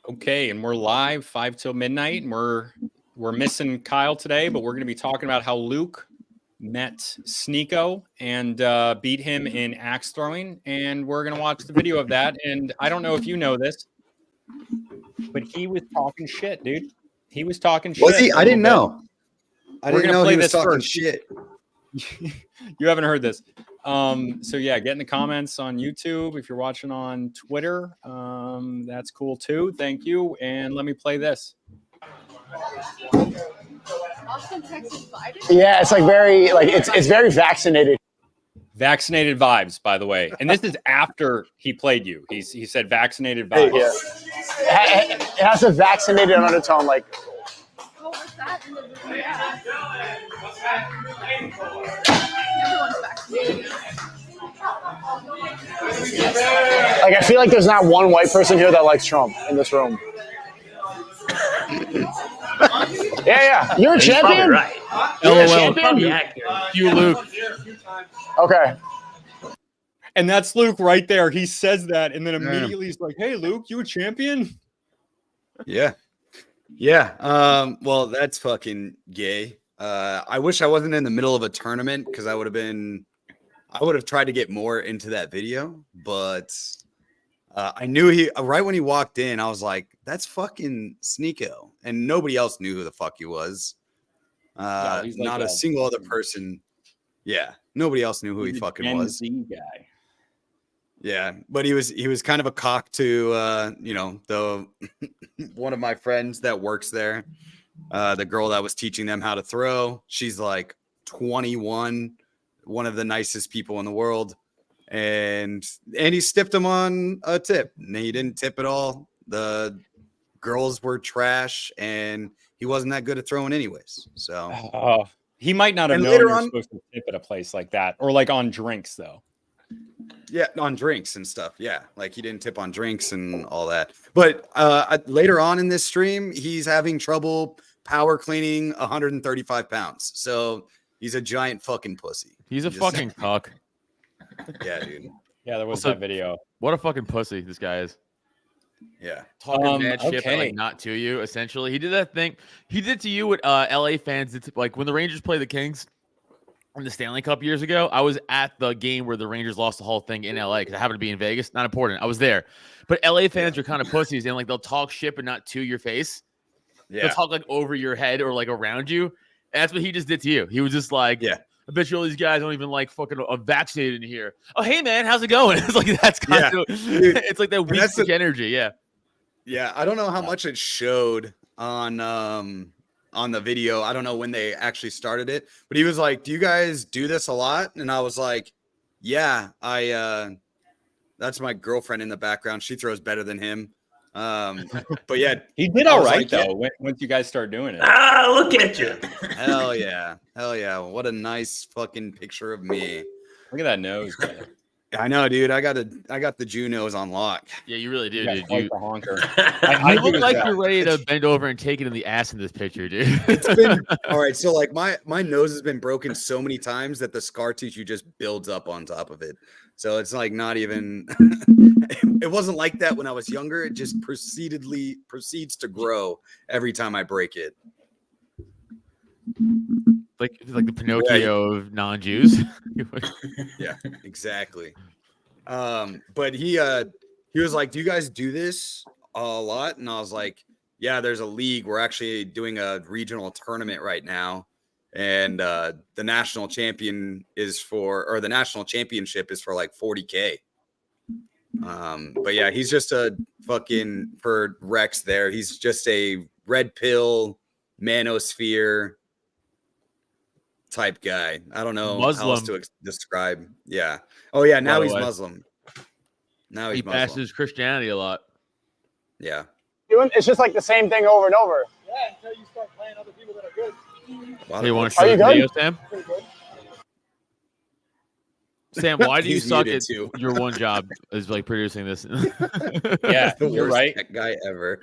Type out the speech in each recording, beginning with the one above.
Okay, and we're live 5 till midnight, and we're missing Kyle today, but we're going to be talking about how Luke met SNEAKO and beat him in axe throwing, and we're going to watch the video of that. And I don't know if you know this, but he was talking shit, dude. He was talking shit. Was he? I didn't know. I didn't know he was talking shit. You haven't heard this. So yeah, get in the comments on YouTube. If you're watching on Twitter, that's cool too. Thank you. And let me play this. Austin, Texas, Biden? Yeah, it's like very it's very vaccinated. Vaccinated vibes, by the way. And this is after he played you. He said vaccinated vibes. Yeah. It has a vaccinated undertone, like. What was that in the video? Everyone's vaccinated. Like, I feel like there's not one white person here that likes Trump in this room. Yeah. You're a champion? Right. You're a champion? You, Luke. Okay. And that's Luke right there. He says that, and then immediately he's like, "Hey, Luke, you a champion?" Yeah. Well, that's fucking gay. I wish I wasn't in the middle of a tournament because I would have tried to get more into that video, but I knew right when he walked in, I was like, that's fucking SNEAKO. And nobody else knew who the fuck he was. He's like not a single other person. Yeah. Nobody else knew who he fucking was. Guy. Yeah, but he was kind of a cock to the one of my friends that works there, the girl that was teaching them how to throw. She's like 21, one of the nicest people in the world, and he stiffed him on a tip. And he didn't tip at all. The girls were trash, and he wasn't that good at throwing anyways. So he might not have known you're supposed to tip at a place like that, or like on drinks though. Yeah, on drinks and stuff. Yeah, like he didn't tip on drinks and all that. But later on in this stream, he's having trouble power cleaning 135 pounds. So he's a giant fucking pussy. He's a fucking cuck. Yeah, dude. Yeah, there was that video. What a fucking pussy this guy is. Yeah. Talking mad shit, but like not to you, essentially. He did that thing. He did to you what LA fans did to, like when the Rangers play the Kings in the Stanley Cup years ago. I was at the game where the Rangers lost the whole thing in LA because I happened to be in Vegas. Not important. I was there. But LA fans are kind of pussies and like they'll talk shit but not to your face. Yeah. They'll talk like over your head or like around you. And that's what he just did to you. He was just like, I bet you all these guys don't even like fucking vaccinated in here. Oh, hey man, how's it going? It's like that's kind of it's like that weak energy. Yeah. Yeah. I don't know how much it showed on the video. I don't know when they actually started it, but he was like, do you guys do this a lot? And I was like, yeah, that's my girlfriend in the background. She throws better than him. But yeah, he did all right though. Once you guys start doing it. Look at you. Hell yeah. What a nice fucking picture of me. Look at that nose, man. I know, dude. I got the Jew nose on lock. Yeah, you really do, dude. You honker. I look like you're ready to bend over and take it in the ass in this picture, dude. It's been all right. So like my nose has been broken so many times that the scar tissue just builds up on top of it. So it's like not even. It wasn't like that when I was younger. It just proceeds to grow every time I break it. Like the Pinocchio of non-Jews. Yeah, exactly. But he was like, "Do you guys do this a lot?" And I was like, "Yeah, there's a league. We're actually doing a regional tournament right now, and the national championship is for like 40K." But yeah, he's just a fucking, for Rex there, he's just a red pill manosphere type guy. I don't know how else to describe. Yeah. Oh yeah. Now he's Muslim. Now he's Muslim. Passes Christianity a lot. Yeah. It's just like the same thing over and over. Yeah, until you start playing other people that are good. You want to show the video, Sam? Sam, why do you suck at your one job is like producing this? Yeah, you're right. That guy ever.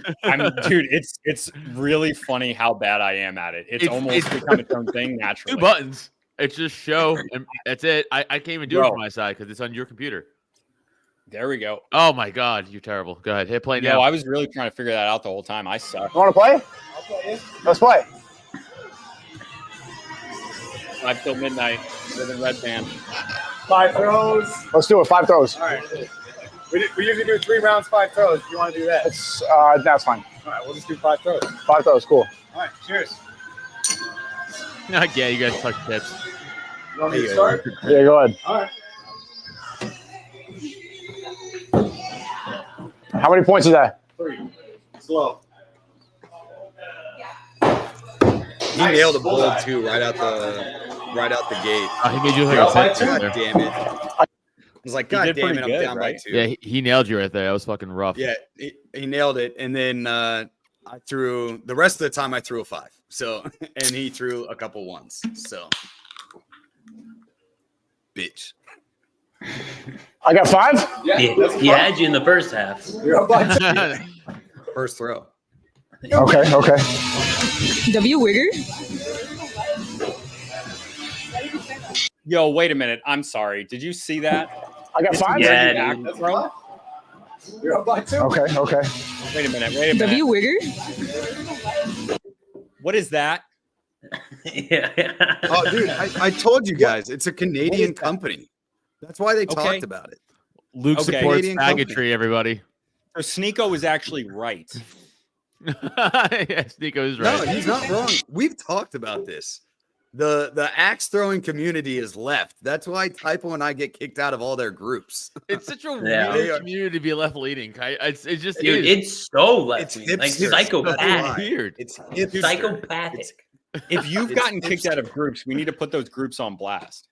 Dude, it's really funny how bad I am at it. It's almost become its own thing naturally. 2 buttons. It's just show, and that's it. I can't even do it from my side because it's on your computer. There we go. Oh my God, you're terrible. Go ahead, hit play No, now. I was really trying to figure that out the whole time. I suck. You want to play? Let's play. 5 till midnight. With a red band. 5 throws. Let's do it. 5 throws. All right. We usually do 3 rounds, 5 throws. If you want to do that. That's fine. All right, we'll just do 5 throws. 5 throws, cool. All right, cheers. Yeah, you guys suck tips. You want me to start? Yeah, go ahead. All right. How many points is that? 3. Slow. He nailed a bold too, right out the gate. He made you look like a God there. damn it! I was like, God did damn pretty it, I'm good, down right? by 2. Yeah, he nailed you right there. That was fucking rough. Yeah, he nailed it, and then I threw the rest of the time. I threw a 5. So, and he threw a couple 1s. So, bitch. I got 5? Yeah. He had you in the first half. You're up by 2. First throw. Okay. W Wigger? Yo, wait a minute. I'm sorry. Did you see that? I got 5? Yeah, Back dude. throw? You're up by 2. Okay. Wait a minute. W Wigger? What is that? Yeah. Oh, dude, I told you guys, it's a Canadian company. That's why they Okay. talked about it. Luke Okay. supports Canadian company. faggotry, everybody. So SNEAKO was actually right. Yes, Nico is right. No, he's not wrong. We've talked about this. The axe throwing community is left. That's why Typo and I get kicked out of all their groups. It's such a Yeah. weird community to be left leading. It's just Dude, is. it's so left It's wing. Like hipster. psychopathic. That's weird. It's hipster. Psychopathic. If you've It's gotten kicked hipster. out of groups, we need to put those groups on blast.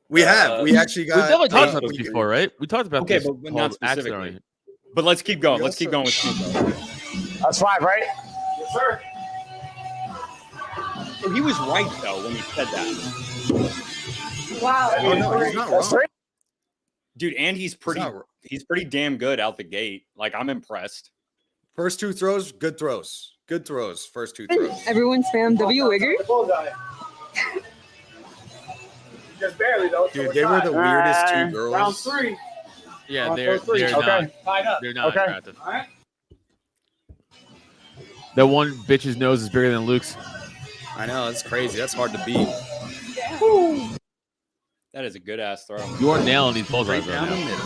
We have. We actually We've got. definitely talked about we- this before, right? We talked about Okay, this. but not called axe specifically. throwing. But let's keep going. We Let's keep also- going with SNEAKO. That's 5, right? Yes, sir. So he was right though when he said that. Wow. Oh, no, he's not That's wrong. 3? Dude, and he's pretty not wrong. he's pretty damn good out the gate. Like I'm impressed. First 2 throws, good throws. Good throws. First 2 throws. Everyone spam W Wigger? Bullseye. Just barely, though. Dude, they were the weirdest 2 girls. Round 3. Yeah, On they're throw 3. they're Okay. not Tied up. they're not Okay. attractive. All right. That one bitch's nose is bigger than Luke's. I know, that's crazy. That's hard to beat. That is a good ass throw. You are nailing these bullseyes Right right down the now. middle.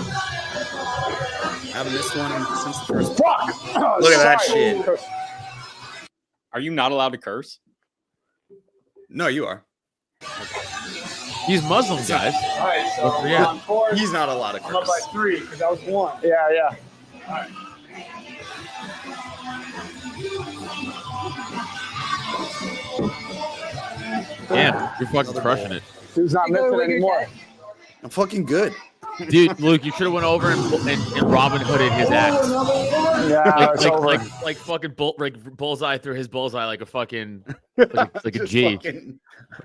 Haven't missed one since the first. Fuck. Look at that Sorry. shit. Are you not allowed to curse? No, you are. He's Muslim, guys. All right, so Don't forget. round 4. He's not allowed to I'm up by curse. 3 because that was 1. Yeah. All right. Damn, you're fucking crushing it. Dude's not missing anymore. I'm fucking good. Dude, Luke, you should have went over and Robin Hooded his axe. Yeah, it's over. Like fucking bullseye through his bullseye like a fucking like a Just G. fucking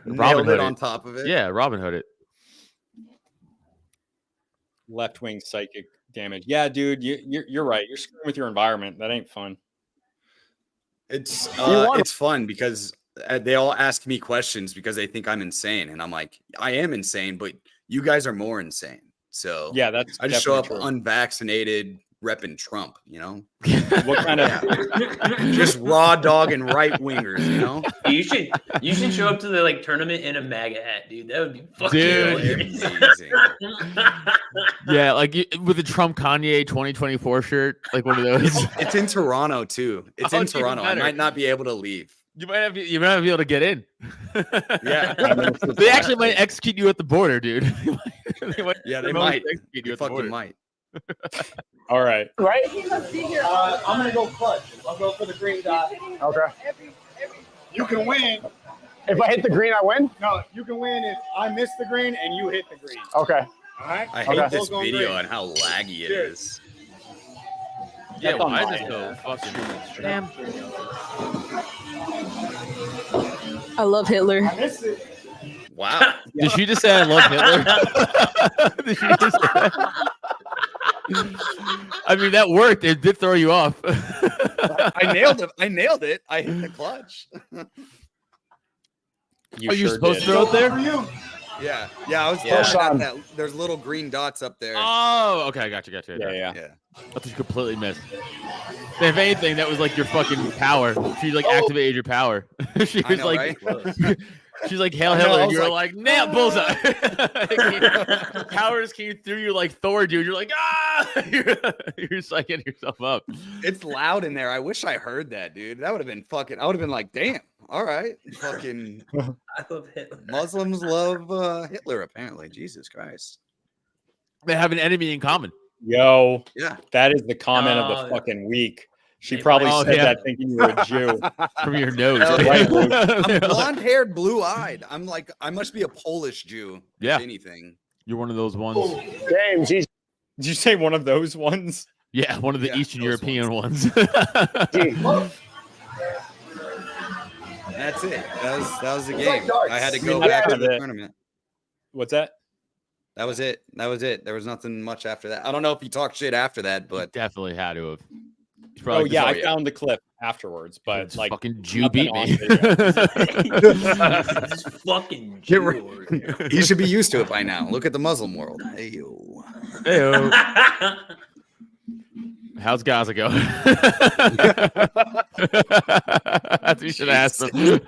Robin nailed Hood it it. on top of it. Yeah, Robin Hood it. Left wing psychic damage. Yeah, dude, you're right. You're screwing with your environment. That ain't fun. It's won. it's fun because they all ask me questions because they think I'm insane, and I'm like, I am insane, but you guys are more insane. So Yeah, that's I just show up definitely unvaccinated, repping Trump. You know, true. What kind of just raw dog and right wingers. You know, You should show up to the tournament in a MAGA hat, dude. That would be fucking Dude. hilarious. amazing. Yeah, like with the Trump Kanye 2024 shirt, like one of those. It's in Toronto too. It's Oh, in it's even Toronto. I better. might not be able to leave. You might not be able to get in. Yeah. They actually might execute you at the border, dude. Yeah, they might. execute you They at the fucking border. might. all right. Right? I'm going to go clutch. I'll go for the green dot. Okay. You can win. If I hit the green, I win? No, you can win if I miss the green and you hit the green. Okay. All right? I Okay. hate this Going video green. and how laggy it Cheers. is. Yeah, That's on why is mine. this so fucking damn? I love Hitler. I missed it. Wow. Did she just say I love Hitler? Did she just say that? I mean, that worked. It did throw you off. I nailed it. I nailed it. I hit the clutch. You Are you sure supposed did. to throw it there? For you. Yeah. I was Yeah. pointing at that. There's little green dots up there. Oh, okay, I got you. Yeah. I thought you completely missed. If anything, that was like your fucking power. She like activated your power. She was like, right? she's like, hail I know, Hitler. I And was you were like, like, nail bullseye. Power just came through you like Thor, dude. You're like, you're just like getting yourself up. It's loud in there. I wish I heard that, dude. That would have been fucking. I would have been like, damn. All right, fucking. I love Hitler. Muslims love Hitler. Apparently, Jesus Christ. They have an enemy in common. Yo, Yeah. that is the comment of the fucking week. She probably said that thinking you were a Jew. From your nose. Right, Luke. I'm blonde-haired, blue-eyed. I'm like, I must be a Polish Jew. Yeah. If anything. You're one of those ones. Damn, geez. Did you say one of those ones? Yeah, one of the Eastern European ones. That's it. That was the game. I had to go back to the tournament. What's that? That was it. There was nothing much after that. I don't know if he talked shit after that, but definitely had to have. Oh yeah, I found the clip afterwards, but like fucking Jew beat me. This fucking Jew. He should be used to it by now. Look at the Muslim world. Hey-yo. Hey-yo. How's Gaza going? That's what you should ask them.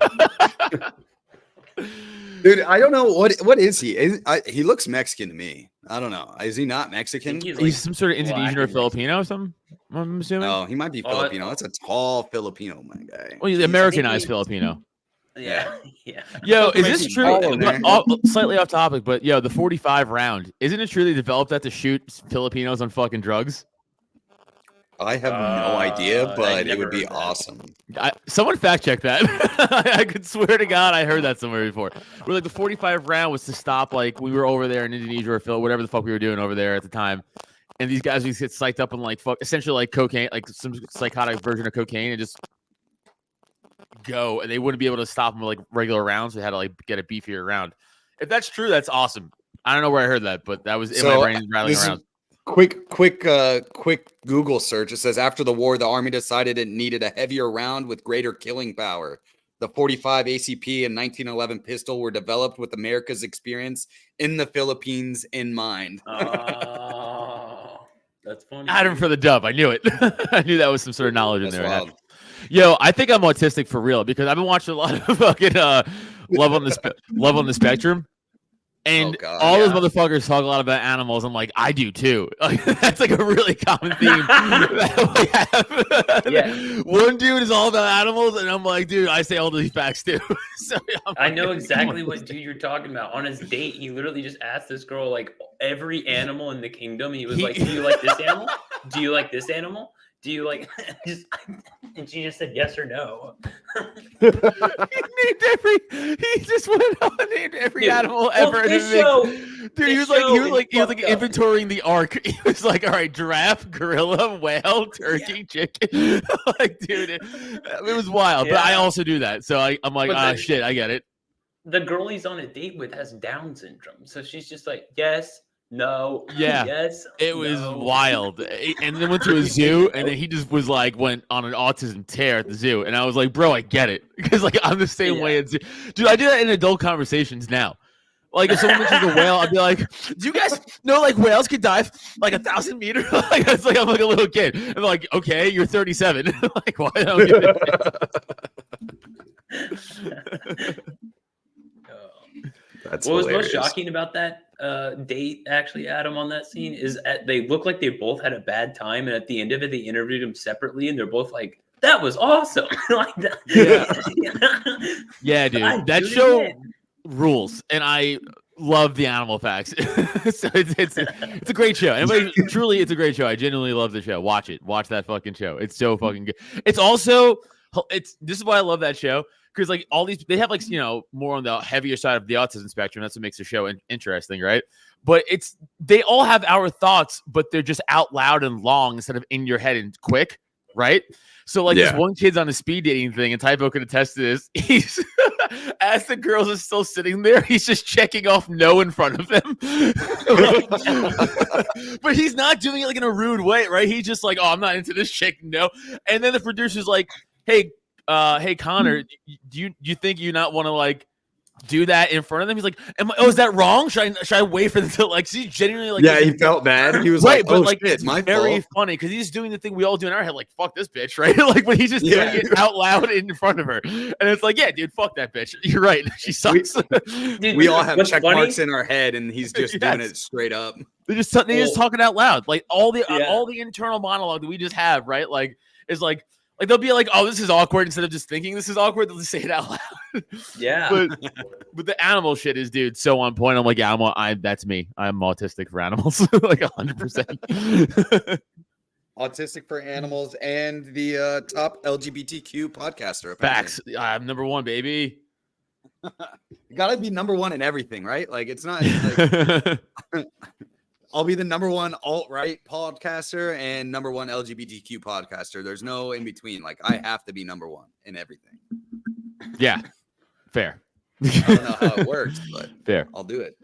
Dude, I don't know what is he? He looks Mexican to me. I don't know. Is he not Mexican? He's some sort of Indonesian or Filipino or something. I'm assuming. Oh, he might be Filipino. That's a tall Filipino, my guy. Well, he's Americanized Filipino. Yeah. Yo, is this true? Slightly off topic, but yo, the 45 round. Isn't it true they developed that to shoot Filipinos on fucking drugs? I have no idea, but it would be awesome. Someone fact check that. I could swear to God I heard that somewhere before. Where like the 45 round was to stop, like we were over there in Indonesia or whatever the fuck we were doing over there at the time. And these guys would get psyched up on like essentially like cocaine, like some psychotic version of cocaine, and just go. And they wouldn't be able to stop them with like regular rounds. They had to like get a beefier round. If that's true, that's awesome. I don't know where I heard that, but that was in my brain rattling around. Quick Google search. It says after the war, the army decided it needed a heavier round with greater killing power. The 45 ACP and 1911 pistol were developed with America's experience in the Philippines in mind. Oh, that's funny. Adam for the dub. I knew it. I knew that was some sort of knowledge in there. Wild. Yo, I think I'm autistic for real because I've been watching a lot of fucking Love on the Spectrum. And all those motherfuckers talk a lot about animals. I'm like, I do too. Like, that's like a really common theme that we have. One dude is all about animals, and I'm like, dude, I say all these facts too. So I know exactly what dude you're talking about. On his date, he literally just asked this girl like every animal in the kingdom. He was like, "Do you like this animal? Do you like this animal? Do you like?" And she just said yes or no. He just went on and named every animal ever. Dude, he was like inventorying the ark. He was like, all right, giraffe, gorilla, whale, turkey, chicken. Like, dude, it was wild. But I also do that. So I'm like, shit, I get it. The girl he's on a date with has Down syndrome. So she's just like, yes. No. Yeah. Yes. It was wild. And then went to a zoo, and then he just was like went on an autism tear at the zoo. And I was like, bro, I get it. Because like I'm the same way. Dude, I do that in adult conversations now. Like if someone mentions a whale, I'd be like, do you guys know like whales could dive like 1,000 meters? Like it's like I'm like a little kid. And they're like, okay, you're 37. Like, why don't you get it? That's what was hilarious. most shocking about that date, actually, Adam, on that scene is they look like they both had a bad time, and at the end of it, they interviewed them separately, and they're both like, "That was awesome!" Like that. Yeah, dude, that show rules, and I love the animal facts. So it's a great show. Anybody, truly, it's a great show. I genuinely love the show. Watch it. Watch that fucking show. It's so fucking good. It's also this is why I love that show. Because like all these, they have like more on the heavier side of the autism spectrum. That's what makes the show interesting, right? But they all have our thoughts, but they're just out loud and long instead of in your head and quick, right? So like this one kid's on a speed dating thing, and Typo could attest to this. He's as the girls are still sitting there, he's just checking off no in front of them. But he's not doing it like in a rude way, right? He's just like, oh, I'm not into this chick, no. And then the producer's like, hey, Connor, do you think you not want to like do that in front of them. He's like, is that wrong? Should I wait for them to like? See, genuinely like. Yeah, he felt bad. He was right, like, but "Oh like, shit, it's my very fault." funny because he's doing the thing we all do in our head, like "fuck this bitch," right? Like when he's just doing it out loud in front of her, and it's like, "Yeah, dude, fuck that bitch." You're right. She sucks. Dude, We all have what's check funny- marks in our head, and he's just doing it straight up. They're just talking out loud, like all the Yeah. internal monologue that we just have, right? Like is like they'll be like, "Oh, this is awkward," instead of just thinking this is awkward, they'll just say it out loud. Yeah. But the animal shit is, dude, so on point. I'm like, yeah, that's me. I'm autistic for animals, like 100%. Autistic for animals and the top LGBTQ podcaster. Apparently. Facts. I'm number one, baby. You gotta be number one in everything, right? Like it's not. Like, I'll be the number one alt-right podcaster and number one LGBTQ podcaster. There's no in between. Like I have to be number one in everything. Yeah, fair. I don't know how it works, but Fair. I'll do it.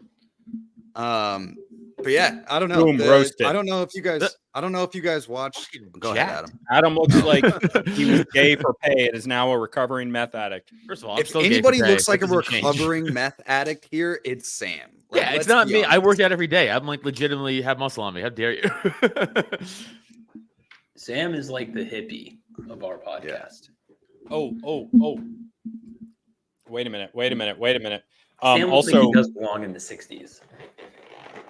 But yeah, I don't know. Boom, roasted. I don't know if you guys watch. Go ahead, Adam. Adam looks like he was gay for pay and is now a recovering meth addict. First of all, I'm If still gay anybody for pay. looks like a That doesn't change. recovering meth addict here, it's Sam. Like, Yeah, it's let's not be me. I honest. work out every day. I'm like legitimately have muscle on me. How dare you? Sam is like the hippie of our podcast. Oh. Wait a minute. Sam looks like Also, he does belong in the 60s.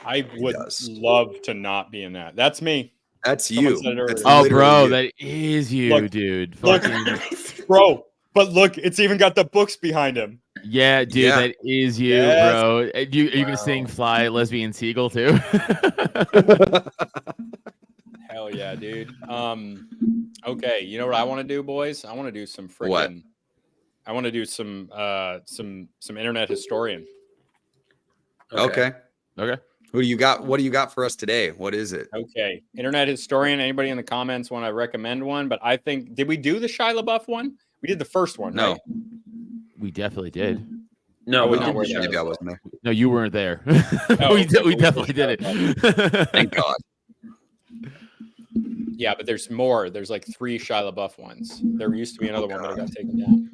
I would does. love to not be in that. That's me. That's Someone you. said it earlier. That's Oh, literally bro, you. that is you, Look, dude. look. Fucking- Bro, but look, it's even got the books behind him. yeah, dude, Yeah. that is you, Yes. bro. Are you gonna sing "Fly Lesbian Seagull" too? Hell yeah, dude. Okay, you know what I want to do, boys? I want to do some freaking. What? I want to do some internet historian. Okay. Okay. Who do you got? What do you got for us today? What is it? Okay, internet historian. Anybody in the comments want to recommend one? But I think did we do the Shia LaBeouf one? We did the first one. No. right? We definitely did. No, I we would did not wear the that. Maybe I show. wasn't there. No, you weren't there. Oh, we okay, we but definitely did did it. Thank God. Yeah, but there's more. There's like 3 Shia LaBeouf ones. There used to be another one that got taken down.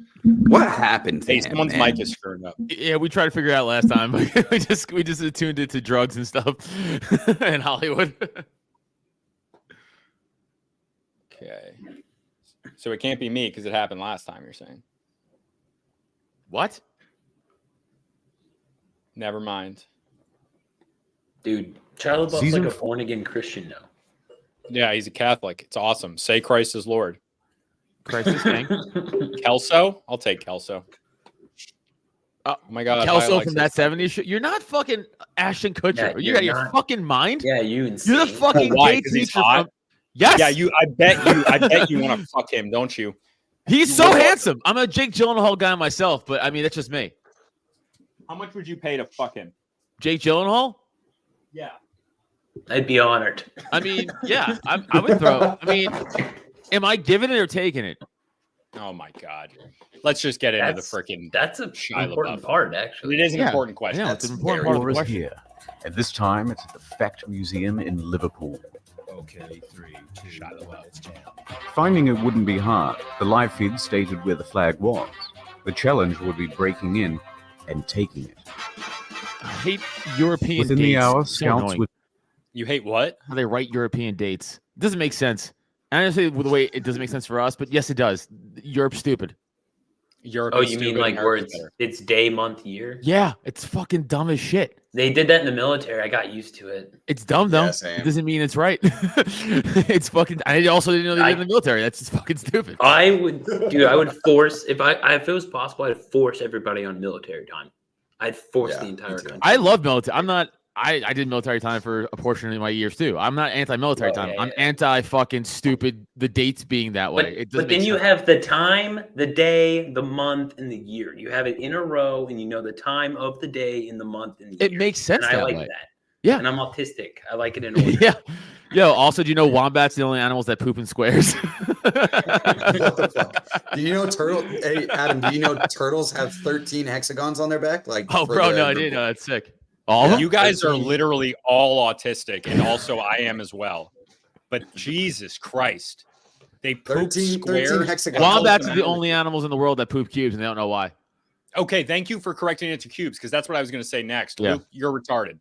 What happened to Hey, him, someone's man? mic is screwing up. Yeah, we tried to figure it out last time. we just attuned it to drugs and stuff in Hollywood. Okay. So it can't be me because it happened last time, you're saying. What? Never mind. Dude, Shia LaBeouf's Season like a 4. born-again Christian now. Yeah, he's a Catholic. It's awesome. Say Christ is Lord. Christ is king. Kelso? I'll take Kelso. Oh my God. Kelso Alexis. from that 70s show. You're not fucking Ashton Kutcher. Yeah, Are you you're out of your not. fucking mind? Yeah, you insane. You're the fucking Oh, why? gay 'Cause he's teacher hot? from. Yes. Yeah, I bet you want to fuck him, don't you? He's you so would. handsome. I'm a Jake Gyllenhaal guy myself, but I mean that's just me. How much would you pay to fuck him? Jake Gyllenhaal? Yeah. I'd be honored. I mean, yeah, I would throw. I mean, am I giving it or taking it? Oh my God. Let's just get into the That's- freaking. That's a Shia important LaBeouf. part, actually. It is an Yeah. important question. Yeah, it's That's an important very part of the War is question. here, and this time it's at the Fact Museum in Liverpool. Okay, 3, 2, Shia LaBeouf. Finding it wouldn't be hard. The live feed stated where the flag was. The challenge would be breaking in and taking it. I hate European Within dates. the hour, So scouts annoying. would You hate what? How they write European dates. It doesn't make sense. And I understand the way it doesn't make sense for us, but yes, it does. Europe's stupid. Europe Oh, is you mean stupid, like where America's it's better. it's day, month, year? Yeah, it's fucking dumb as shit. They did that in the military. I got used to it. It's dumb though. Yeah, same. It doesn't mean it's right. It's fucking. I also didn't know they did in the military. That's just fucking stupid. I would force if it was possible, I'd force everybody on military time. I'd force Yeah, the me entire too. country. I love military. I'm not. I did military time for a portion of my years too. I'm not anti-military Oh, time. yeah, I'm yeah. anti-fucking stupid. The dates being that way. It doesn't But then make you sense. have the time, the day, the month, and the year. You have it in a row, and you know the time of the day, in the month, and the It year. makes sense And I that like way. that. Yeah. And I'm autistic. I like it in order. Yeah. Yo. Also, do you know wombats are the only animals that poop in squares? What the fuck? Do you know turtle? Hey, Adam, do you know turtles have 13 hexagons on their back? Like, Oh, for bro, the- no, I didn't know. That's sick. All of them? You guys are literally all autistic, and also I am as well. But Jesus Christ, they poop 13 squares. hexagons. Wombats are the only animals in the world that poop cubes, and they don't know why. Okay, thank you for correcting it to cubes because that's what I was going to say next. Yeah. Luke, you're retarded.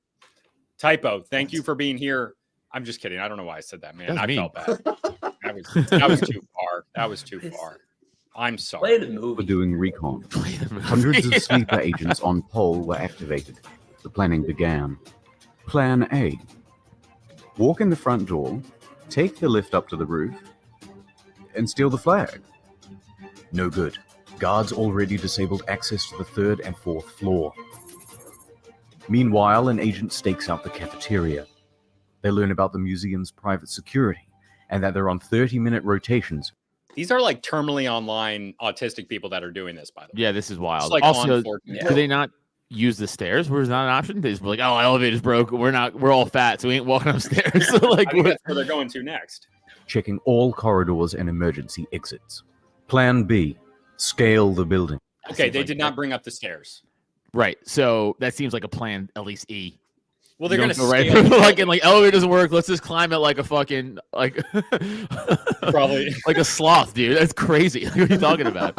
Typo, thank you for being here. I'm just kidding. I don't know why I said that, man. That's I mean. felt bad. That was too far. That was too far. I'm sorry. Play the Were movie. doing recon. Hundreds of sleeper agents on pole were activated. The planning began. Plan A. Walk in the front door, take the lift up to the roof, and steal the flag. No good. Guards already disabled access to the 3rd and 4th floor. Meanwhile, an agent stakes out the cafeteria. They learn about the museum's private security and that they're on 30-minute rotations. These are like terminally online autistic people that are doing this, by the way. Yeah, this is wild. It's like Also, on 14. do they not use the stairs? Where is not an option? They just be like, oh, elevator's broke. We're all fat, so we ain't walking upstairs. So like, I think that's where they're going to next. Checking all corridors and emergency exits. Plan B. Scale the building. Okay, they like did not bring up the stairs. right. So that seems like a plan, at least E. Well, they're You going to don't go right scale through, like, and like elevator doesn't work. Let's just climb it like a fucking like Probably. like a sloth, dude. That's crazy. What are you talking about?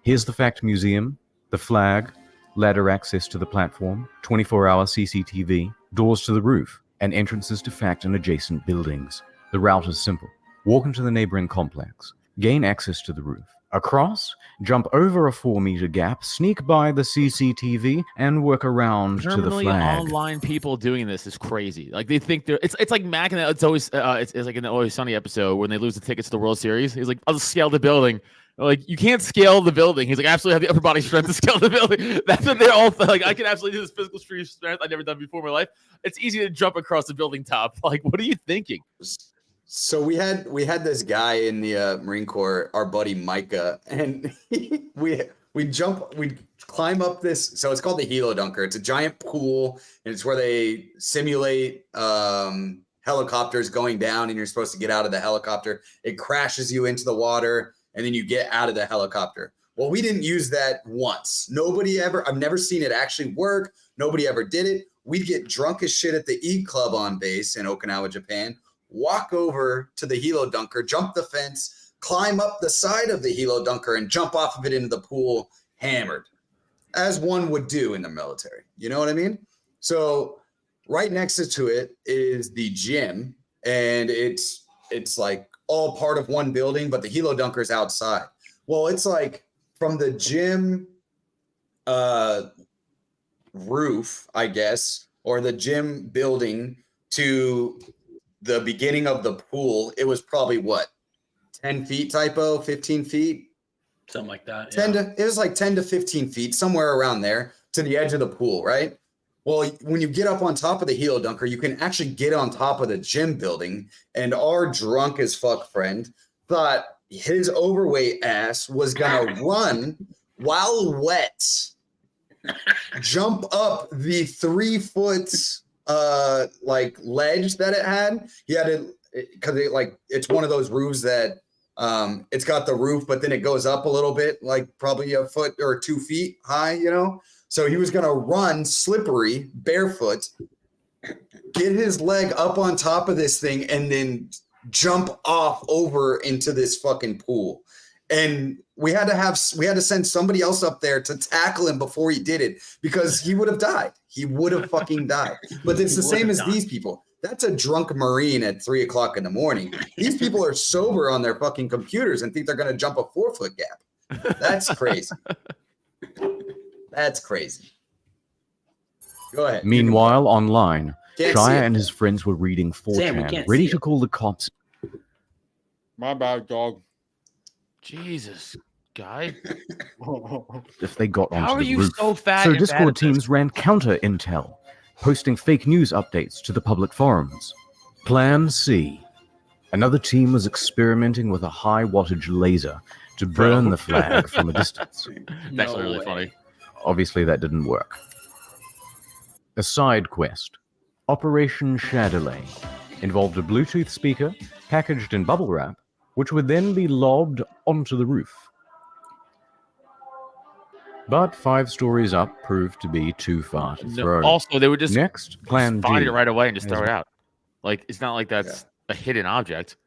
Here's the Fact Museum, the flag, ladder access to the platform, 24-hour CCTV, doors to the roof, and entrances to Fact and adjacent buildings. The route is simple. Walk into the neighboring complex, gain access to the roof. Across, jump over a 4-meter gap, sneak by the CCTV, and work around to the Terminally flag. online people doing this is crazy. Like they think they're it's like Mac and it's always it's like in the Always Sunny episode when they lose the tickets to the World Series. He's like, I'll just scale the building. They're like, you can't scale the building. He's like, I absolutely have the upper body strength to scale the building. That's what they're all like. I can absolutely do this physical strength I've never done before in my life. It's easy to jump across the building top. Like, what are you thinking? So we had this guy in the Marine Corps, our buddy Micah, and we climb up this. So it's called the Helo Dunker. It's a giant pool, and it's where they simulate helicopters going down, and you're supposed to get out of the helicopter. It crashes you into the water, and then you get out of the helicopter. Well, we didn't use that once. I've never seen it actually work. Nobody ever did it. We'd get drunk as shit at the E Club on base in Okinawa, Japan. Walk over to the Helo Dunker, jump the fence, climb up the side of the Helo Dunker, and jump off of it into the pool hammered, as one would do in the military. You know what I mean? So right next to it is the gym, and it's like all part of one building, but the Helo Dunker's outside. Well, it's like from the gym roof, I guess, or the gym building to the beginning of the pool, it was probably what, 10 feet, Typo, 15 feet? Something like that. It was like 10 to 15 feet, somewhere around there to the edge of the pool, right? Well, when you get up on top of the Helo Dunker, you can actually get on top of the gym building. And our drunk as fuck friend thought his overweight ass was going to run while wet, jump up the 3-foot like ledge that it had. He had it because it's one of those roofs that it's got the roof, but then it goes up a little bit, like probably a foot or 2 feet high, you know? So he was going to run slippery, barefoot, get his leg up on top of this thing, and then jump off over into this fucking pool. And we had to send somebody else up there to tackle him before he did it, because he would have died. He would have fucking died. But it's the same as these people. That's a drunk Marine at 3:00 in the morning. These people are sober on their fucking computers and think they're going to jump a 4-foot gap. That's crazy. That's crazy. Go ahead. Meanwhile, online, Can't see Shia it. and his friends were reading Sam, we 4chan, can't ready see to it. call the cops. My bad, dog. Jesus, guy. If they got onto How are the you roof. so fat? So and bad Discord at this? teams ran counter intel, posting fake news updates to the public forums. Plan C. Another team was experimenting with a high wattage laser to burn the flag from a distance. That's actually really funny. Obviously, that didn't work. A side quest, Operation Shadowlay, involved a Bluetooth speaker packaged in bubble wrap, which would then be lobbed onto the roof. But 5 stories up proved to be too far to throw. Also, they would just Next, Plan find D. it right away and just throw it out. Like, it's not like that's a hidden object.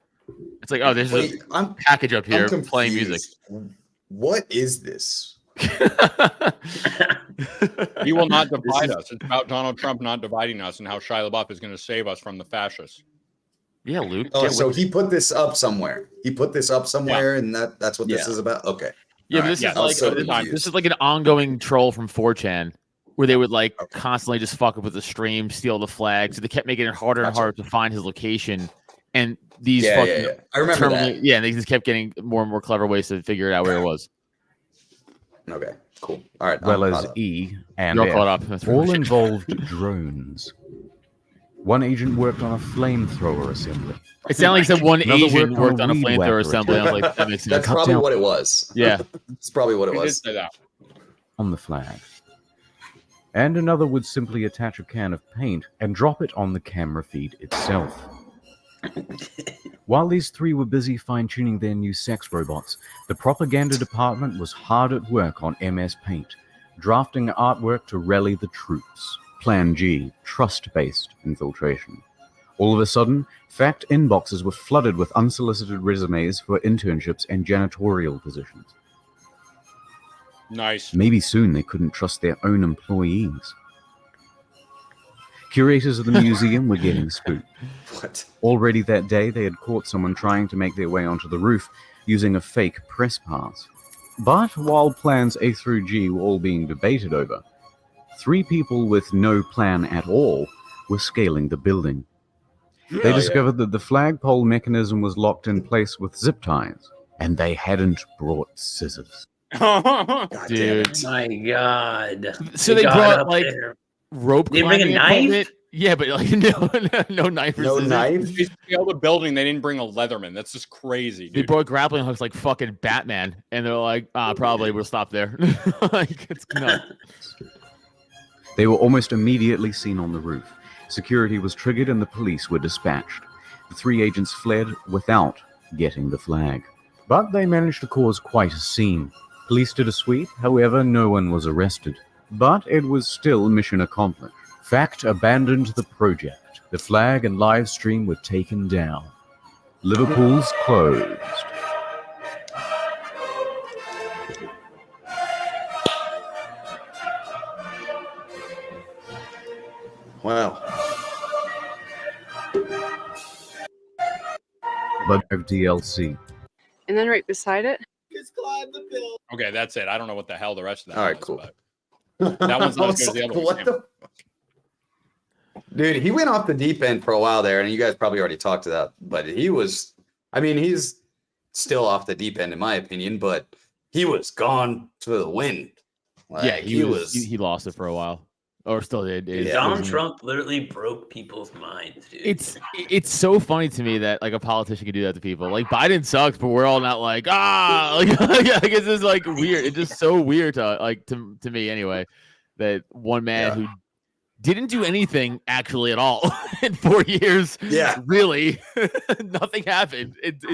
It's like, oh, there's Wait, a package up here I'm playing music. confused. What is this? He will not divide us. It's about Donald Trump not dividing us and how Shia LaBeouf is going to save us from the fascists. Yeah, Luke. Oh, so he put this up somewhere. And that's what this Yeah. is about. Okay. Yeah, but All this right. is I was like so this confused. is like an ongoing troll from 4chan where they would like constantly just fuck up with the stream, steal the flag. So they kept making it harder and harder to find his location. And these fucking I remember that. Yeah, and they just kept getting more and more clever ways to figure it out where it was. Okay, cool. All right. Well I'm as caught up. E and You're F, caught up. That's pretty all much it. involved drones. One agent worked on a flamethrower assembly. It sounded like said one Another Asian worked on worked on a weed flamethrower whacker assembly. I was like, that makes sense. That's Cut probably down- what it was. Yeah. That's probably what it He did was. say that. On the flag. And another would simply attach a can of paint and drop it on the camera feed itself. While these three were busy fine-tuning their new sex robots, the propaganda department was hard at work on MS Paint, drafting artwork to rally the troops. Plan G, trust-based infiltration. All of a sudden, fact inboxes were flooded with unsolicited resumes for internships and janitorial positions. Nice. Maybe soon they couldn't trust their own employees. Curators of the museum were getting spooked. What? Already that day, they had caught someone trying to make their way onto the roof using a fake press pass. But while plans A through G were all being debated over, three people with no plan at all were scaling the building. They discovered that the flagpole mechanism was locked in place with zip ties, and they hadn't brought scissors. God damn Dude. it. My God. So they got brought up like there. rope They bring a climbing, I called knife? it. Yeah, but like no knife or No scissors. knife? They scaled the building. They didn't bring a Leatherman. That's just crazy, They dude. brought grappling hooks like fucking Batman, and they're like, probably we'll stop there. Like it's nuts. They were almost immediately seen on the roof. Security was triggered and the police were dispatched. The three agents fled without getting the flag. But they managed to cause quite a scene. Police did a sweep, however, no one was arrested. But it was still mission accomplished. Fact abandoned the project. The flag and live stream were taken down. Liverpool's closed. Wow. But of DLC. And then right beside it, Okay, that's it. I don't know what the hell the rest of that All right, was, cool. but that one's not I as good as was the like, other one. what the fuck? Dude, he went off the deep end for a while there, and you guys probably already talked to that, but he was, I mean, he's still off the deep end in my opinion, but he was gone to the wind. Like, Yeah, he lost it for a while, or still did. Yeah. Donald Trump literally broke people's minds, dude. It's so funny to me that like a politician can do that to people. Like Biden sucks, but we're all not like like I guess it's like weird. It's just so weird to me anyway that one man who didn't do anything actually at all in 4 years. Yeah. Really, nothing happened. It's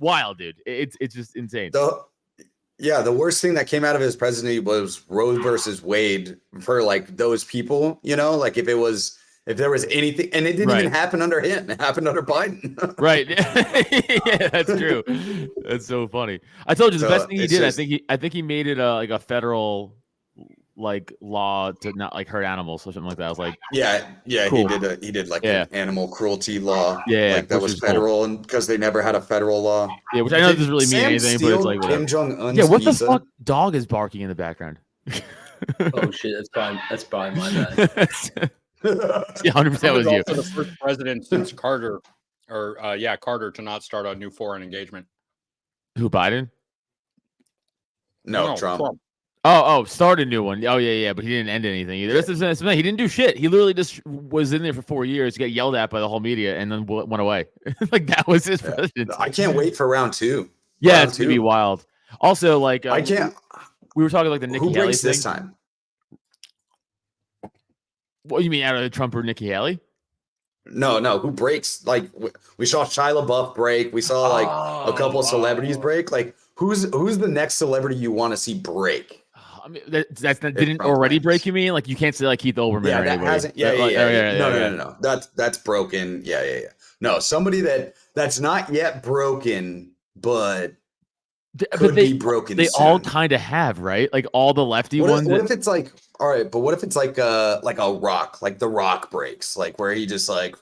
wild, dude. It's just insane. The worst thing that came out of his presidency was Roe versus Wade for like those people, you know, like if there was anything, and it didn't even happen under him, it happened under Biden. Right. Yeah, that's true. That's so funny. I told you the best thing he did. I think he made it like a federal like law to not like hurt animals or something like that. I was like, cool. he did like an animal cruelty law. Yeah, like that was federal, cool. and because they never had a federal law. Yeah, which I know doesn't really mean anything, but it's like Kim Jong-un's yeah, what pizza? the fuck? Dog is barking in the background. Oh shit, that's probably my bad. Yeah, 100% was you. Also the first president since Carter, or Carter, to not start a new foreign engagement. Who, Biden? No, Trump. Oh, start a new one. Oh, yeah, but he didn't end anything either. This is he didn't do shit. He literally just was in there for 4 years, got yelled at by the whole media, and then went away. Like that was his presidency. I can't wait for round two. Yeah, it's gonna be wild. Also, like I can't. We were talking like the Nikki Who Haley breaks thing. this time? What you mean out of Trump or Nikki Haley? No. Who breaks? Like we saw Shia LaBeouf break. We saw like a couple of celebrities break. Like who's the next celebrity you want to see break? I mean, that didn't already break. You mean like you can't say like Keith Olbermann? Yeah, or that anybody. hasn't. No. That's broken. Yeah. No, somebody that's not yet broken, but could be broken. They soon. all kind of have, right? Like all the lefty ones. What if it's like, all right, but what if it's like a rock, like the Rock breaks, like where he just like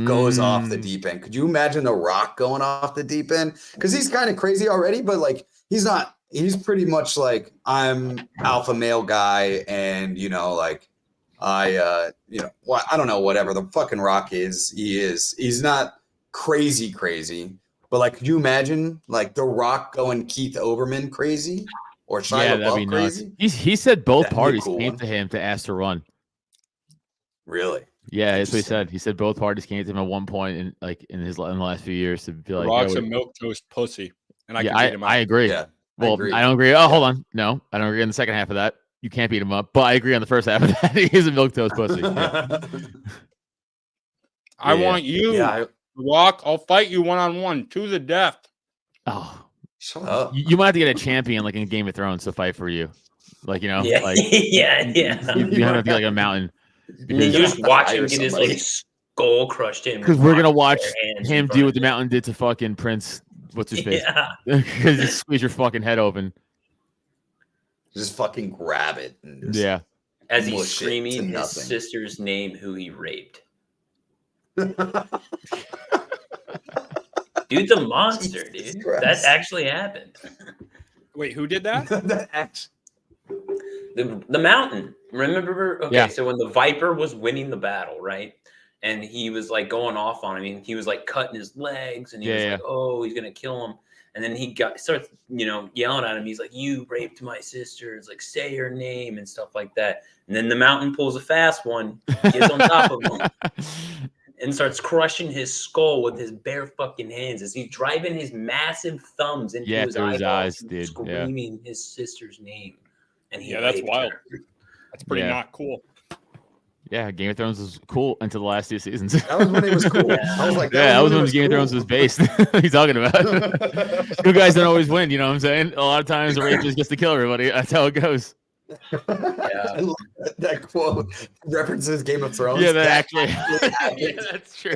goes off the deep end? Could you imagine the Rock going off the deep end? Because he's kind of crazy already, but like he's not. He's pretty much like, I'm alpha male guy, and like I well, I don't know, whatever the fucking Rock is. He's not crazy, but like, could you imagine like the Rock going Keith Olbermann crazy or Shia that'd be LaBeouf nuts. crazy? He said both That'd be a parties cool came one. to him to ask to run. Really? Yeah, that's what he said. He said both parties came to him at one point in the last few years to be like, Rock's a milquetoast pussy, and I can beat him up. I agree. Yeah. Well, I don't agree. Oh, hold on. No, I don't agree on the second half of that. You can't beat him up, but I agree on the first half of that. He's a milquetoast pussy. Yeah. I want you, Rock. I'll fight you 1-on-1 to the death. Oh, shut up. you might have to get a champion like in Game of Thrones to fight for you. Like, Yeah, like yeah. you have to be like a mountain. And then you just watch him get his like skull crushed in. Because we're gonna watch hands him in do front what of the mountain did to fucking Prince. What's his face? Yeah. Because you squeeze your fucking head open. Just fucking grab it. And just Yeah. As he's mush it screaming to his nothing. sister's name, who he raped. Dude's a monster, Jesus dude. Christ. That actually happened. Wait, who did that? That actually. The mountain. Remember? Okay, Yeah. so when the Viper was winning the battle, right? And he was like going off on him. I mean, he was like cutting his legs, and he was like, "Oh, he's gonna kill him." And then he starts, yelling at him. He's like, "You raped my sister." It's like, say her name and stuff like that. And then the mountain pulls a fast one, gets on top of him, and starts crushing his skull with his bare fucking hands as he's driving his massive thumbs into his through his eyes, and dude. screaming his sister's name. And he That's raped wild. her. That's pretty not cool. Yeah, Game of Thrones was cool until the last 2 seasons. That was when it was cool. I was like, that was when Game of Thrones was based. What are you talking about? Good guys don't always win, you know what I'm saying? A lot of times the Rangers gets to kill everybody. That's how it goes. I love that quote references Game of Thrones. Yeah, that actually happened. that's true.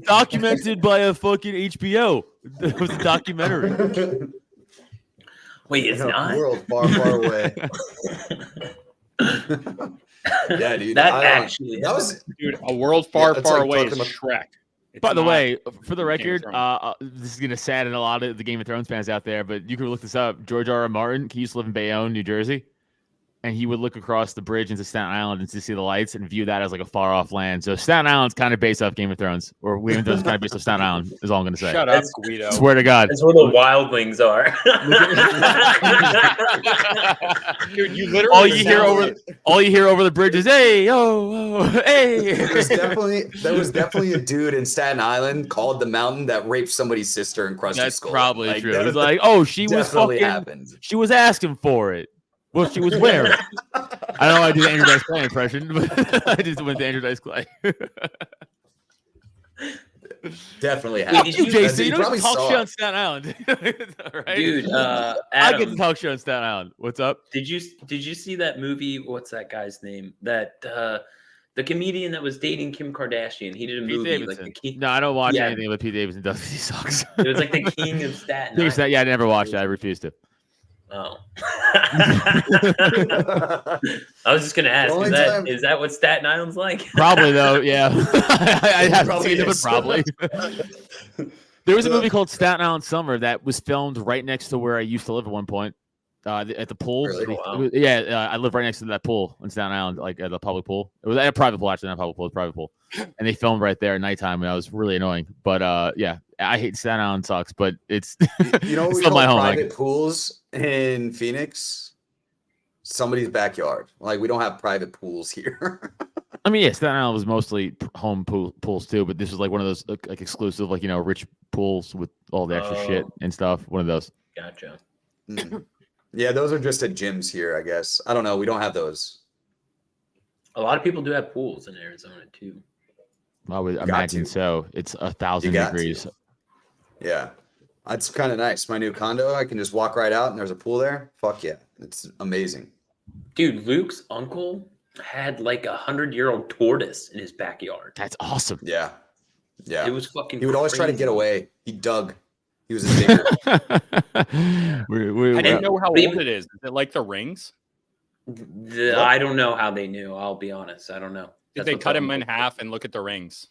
Documented by a fucking HBO. It was a documentary. Wait, it's In a not? world far, far away. Yeah, dude. That actually, that was Dude, a world far, that's far like away is talking about- Shrek. It's By the not way, for the Game of record, Thrones. this is gonna sadden a lot of the Game of Thrones fans out there, but you can look this up. George R.R. Martin, he used to live in Bayonne, New Jersey, and he would look across the bridge into Staten Island and to see the lights and view that as like a far off land. So Staten Island's kind of based off Game of Thrones, or Game of Thrones is kind of based off Staten Island. Is all I'm gonna say. Shut up, Guido. Swear to God. That's where the wildlings are. Dude, you literally all you hear over the bridge is hey, oh, hey. there was definitely a dude in Staten Island called the Mountain that raped somebody's sister and crushed his That's skull. probably Like, true. that It's like, oh, she was definitely fucking. happened. She was asking for it. Well, she was wearing. I don't know why I do the Andrew Dice Clay impression, but I just went to Andrew Dice Clay. Definitely Wait, happened. did You, Jason, you don't probably talk saw shit it. on Staten Island, right? Dude, I Adam, get to talk shit on Staten Island. What's up? did you see that movie? What's that guy's name? That the comedian that was dating Kim Kardashian. He did a Pete movie Davidson. like the king. No, I don't watch Yeah. anything but Pete Davidson does. He sucks. It was like the King of Staten There's that- Island. yeah, I never watched it. I refuse to. Oh. I was just gonna ask, only is that, time- is that what Staten Island's like? Probably though, yeah. I haven't Probably seen it, but is. probably. There was a movie called Staten Island Summer that was filmed right next to where I used to live at one point. At the pool. Really? Wow. I live right next to that pool in Staten Island, like at the public pool. It was at a private pool, actually, not a public pool, it was a private pool. And they filmed right there at nighttime, and I was really annoying. But yeah, I hate Staten Island sucks, but it's You know what it's we still call my home. private Like, pools in Phoenix? Somebody's backyard. Like, we don't have private pools here. I mean, yeah, Staten Island was mostly home pools too, but this was like one of those like exclusive, like, you know, rich pools with all the extra shit and stuff. One of those. Gotcha. Mhm. Yeah, those are just at gyms here, I guess. I don't know. We don't have those. A lot of people do have pools in Arizona too. I would got imagine to. so. It's 1,000 You got to. degrees. Yeah. It's kind of nice. My new condo, I can just walk right out and there's a pool there. Fuck yeah. It's amazing. Dude, Luke's uncle had like 100-year-old tortoise in his backyard. That's awesome. Yeah. Yeah. It was fucking He would always try to crazy. get away. He dug. He was a digger. I didn't know how old it is. Is it like the rings? I don't know how they knew. I'll be honest. I don't know. Did they cut him in half and look at the rings?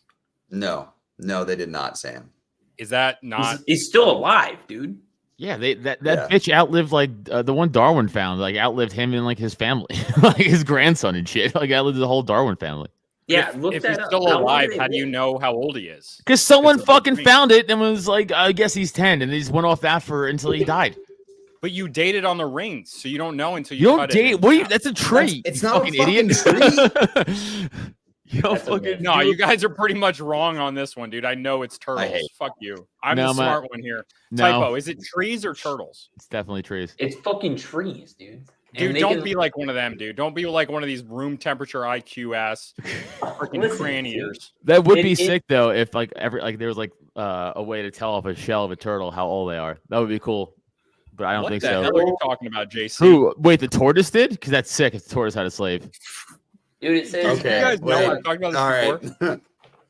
No, they did not, Sam. Is that not? He's still alive, dude. Yeah, that bitch outlived like the one Darwin found. Like outlived him and like his family, like his grandson and shit. Like outlived the whole Darwin family. Yeah, if he's still alive, how do you know how old he is? Because someone fucking found it and was like, I guess he's 10, and they just went off that until he died. But you dated on the rings, so you don't know until you don't cut date. it. What are you? That's a tree. It's you not fucking a fucking idiot. tree. You don't fucking. No, you guys are pretty much wrong on this one, dude. I know it's turtles. Fuck you. I'm the smart one here. No. Typo. Is it trees or turtles? It's definitely trees. It's fucking trees, dude. Dude, don't be like one of them, dude. Don't be like one of these room temperature IQ ass freaking cranny ears. That would be sick though if there was like a way to tell off a shell of a turtle how old they are. That would be cool. But I don't think so. What the hell are you talking about, JC? Who? Wait, the tortoise did? Because that's sick if the tortoise had a slave. Dude, it says. Okay. You guys know I've talked about this before. Right.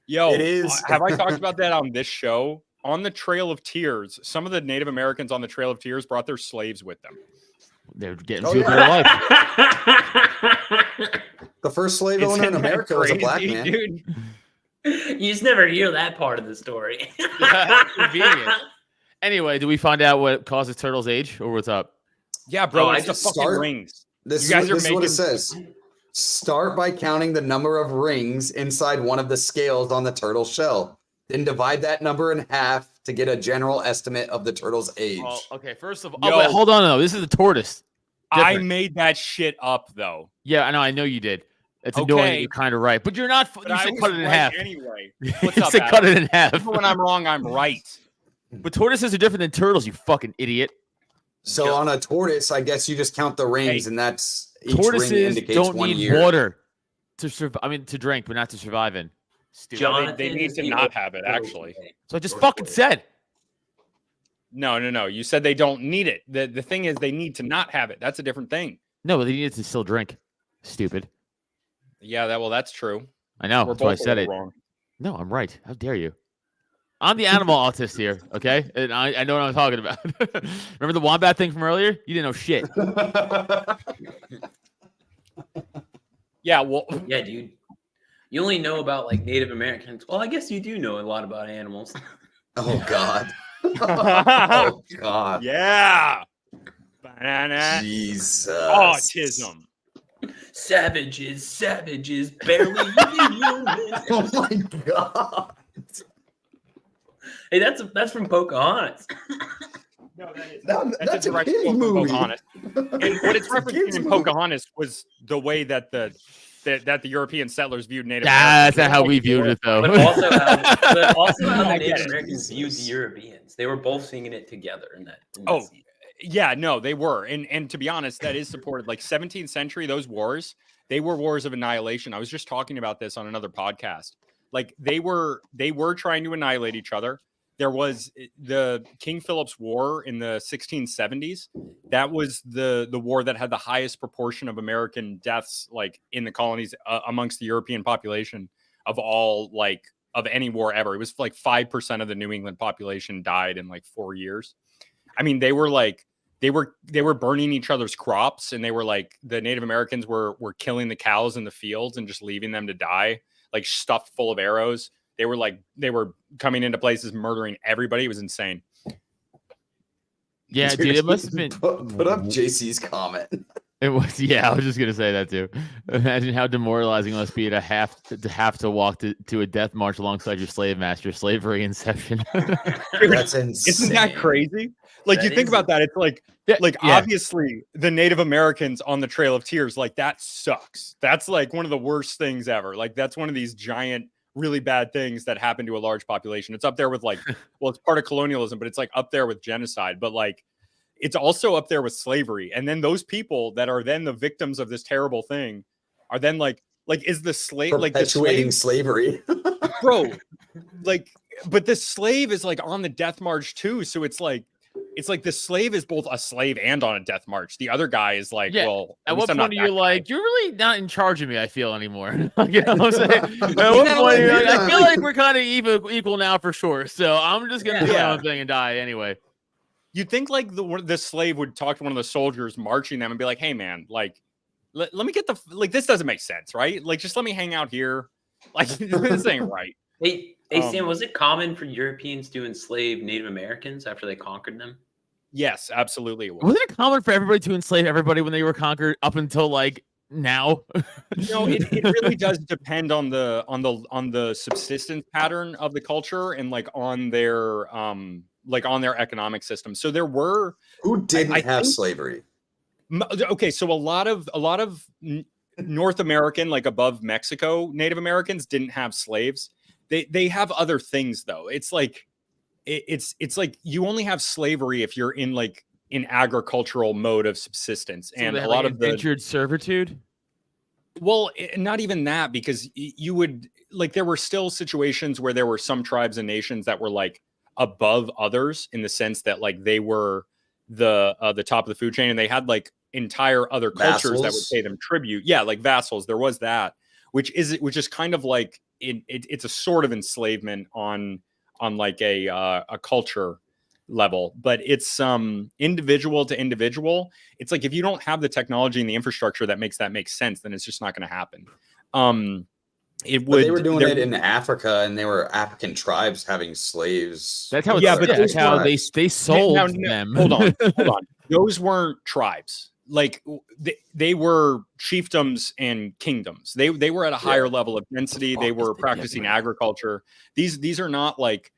Yo, It is. Have I talked about that on this show? On the Trail of Tears, some of the Native Americans on the Trail of Tears brought their slaves with them. They're getting to a better life. The first slave owner in America was a black man. Dude. You just never hear that part of the story. Convenient. Anyway, do we find out what causes turtles age, or what's up? Yeah, bro, I it's the just fucking start- rings. This You guys is are what it making- says. Start by counting the number of rings inside one of the scales on the turtle shell. Then divide that number in half to get a general estimate of the turtle's age. Well, okay, first of all, Yo. wait, hold on, though. This is a tortoise. I Different. made that shit up, though. Yeah, I know you did. It's annoying. Okay. You're kind of right, but you're not. But You I said was cut it in right half. Anyway, You what's up, said Adam? cut it in half. Even when I'm wrong, I'm right. But tortoises are different than turtles. You fucking idiot. So on a tortoise, I guess you just count the rings, and that's each ring Tortoises indicates don't 1 need year. water to survive. I mean, to drink, but not to survive in. Stupid. Jonathan They need is to the not old- have it, actually. So I just fucking said. No. You said they don't need it. The thing is, they need to not have it. That's a different thing. No, but they need to still drink. Stupid. Yeah, that's true. I know. We're That's why I both said it. wrong. No, I'm right. How dare you? I'm the animal autist here, okay? And I know what I'm talking about. Remember the wombat thing from earlier? You didn't know shit. Yeah, well, Yeah, dude. You only know about like Native Americans. Well, I guess you do know a lot about animals. Oh God. Oh God. yeah. Banana. Jesus. Autism. Savages, barely even human. Oh my God. Hey, that's from Pocahontas. No, that is. That's a direct kid's quote from movie. Pocahontas. And what it's referencing in Pocahontas was the way that the European settlers viewed Native That's Americans. not how we viewed it, though. But also how I the get Native it. Americans viewed the Europeans. They were both singing it together in that. Oh, scene. yeah, no, they were. And to be honest, that is supported. Like 17th century, those wars, they were wars of annihilation. I was just talking about this on another podcast. Like they were trying to annihilate each other. There was the King Philip's War in the 1670s. That was the war that had the highest proportion of American deaths, like in the colonies amongst the European population of all, like of any war ever. It was like 5% of the New England population died in like 4 years. I mean, they were burning each other's crops, and they were like the Native Americans were killing the cows in the fields and just leaving them to die, like stuffed full of arrows. They were coming into places, murdering everybody. It was insane. Yeah, dude, it must have been. Put up JC's comment. It was. Yeah, I was just gonna say that too. Imagine how demoralizing it must be to have to walk to a death march alongside your slave master. Slavery inception. That's insane. Isn't that crazy? Like That you think is- about that, it's like Yeah. obviously the Native Americans on the Trail of Tears, like that sucks. That's like one of the worst things ever. Like that's one of these giant, really bad things that happen to a large population. It's up there with like, well, it's part of colonialism, but it's like up there with genocide. But like, it's also up there with slavery. And then those people that are then the victims of this terrible thing are then like is the slave like the perpetuating slave, slavery? bro? Like, but the slave is like on the death march too. So it's like it's like the slave is both a slave and on a death march. The other guy is like, Yeah. well, At least what I'm not point are you that like, guy. you're really not in charge of me, I feel, anymore? You know what I'm saying? At what point are you like, I feel like we're kind of equal now for sure. So I'm just going to do my own thing and die anyway. You'd think like the slave would talk to one of the soldiers marching them and be like, hey, man, like, let me get this doesn't make sense, right? Like, just let me hang out here. Like, this ain't right. Hey, Sam, was it common for Europeans to enslave Native Americans after they conquered them? Yes, absolutely. It was. Wasn't it common for everybody to enslave everybody when they were conquered up until like now? No, it really does depend on the subsistence pattern of the culture and like on their economic system. So there were Who didn't have think, slavery? Okay, so a lot of North American, like above Mexico, Native Americans didn't have slaves. They have other things though. It's like it's like you only have slavery if you're in like an agricultural mode of subsistence, So and they a had, lot like, of the indentured servitude. well, not even that, because you would like there were still situations where there were some tribes and nations that were like above others in the sense that like they were the top of the food chain, and they had like entire other cultures that would pay them tribute. Yeah, like vassals. There was that, which is kind of like it's a sort of enslavement on like a culture level, but it's individual to individual. It's like if you don't have the technology and the infrastructure that makes sense, then it's just not going to happen. They were doing it in Africa, and they were African tribes having slaves. That's how. Yeah, but that's how they sold them. Hold on. Those weren't tribes. Like they were chiefdoms and kingdoms. They were at a higher level of density. They were practicing agriculture. These are not like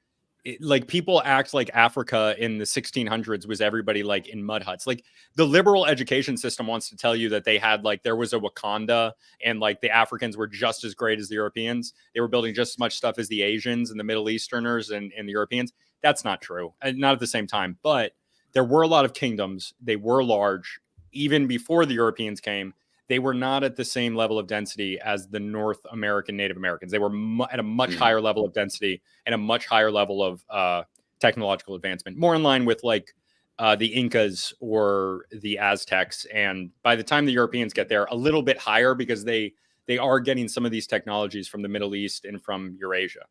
people act like Africa in the 1600s was everybody like in mud huts. Like the liberal education system wants to tell you that they had like there was a Wakanda and like the Africans were just as great as the Europeans. They were building just as much stuff as the Asians and the Middle Easterners and the Europeans. That's not true. Not at the same time, but there were a lot of kingdoms. They were large. Even before the Europeans came, they were not at the same level of density as the North American Native Americans. They were at a much higher level of density and a much higher level of technological advancement, more in line with like the Incas or the Aztecs. And by the time the Europeans get there, a little bit higher because they are getting some of these technologies from the Middle East and from Eurasia.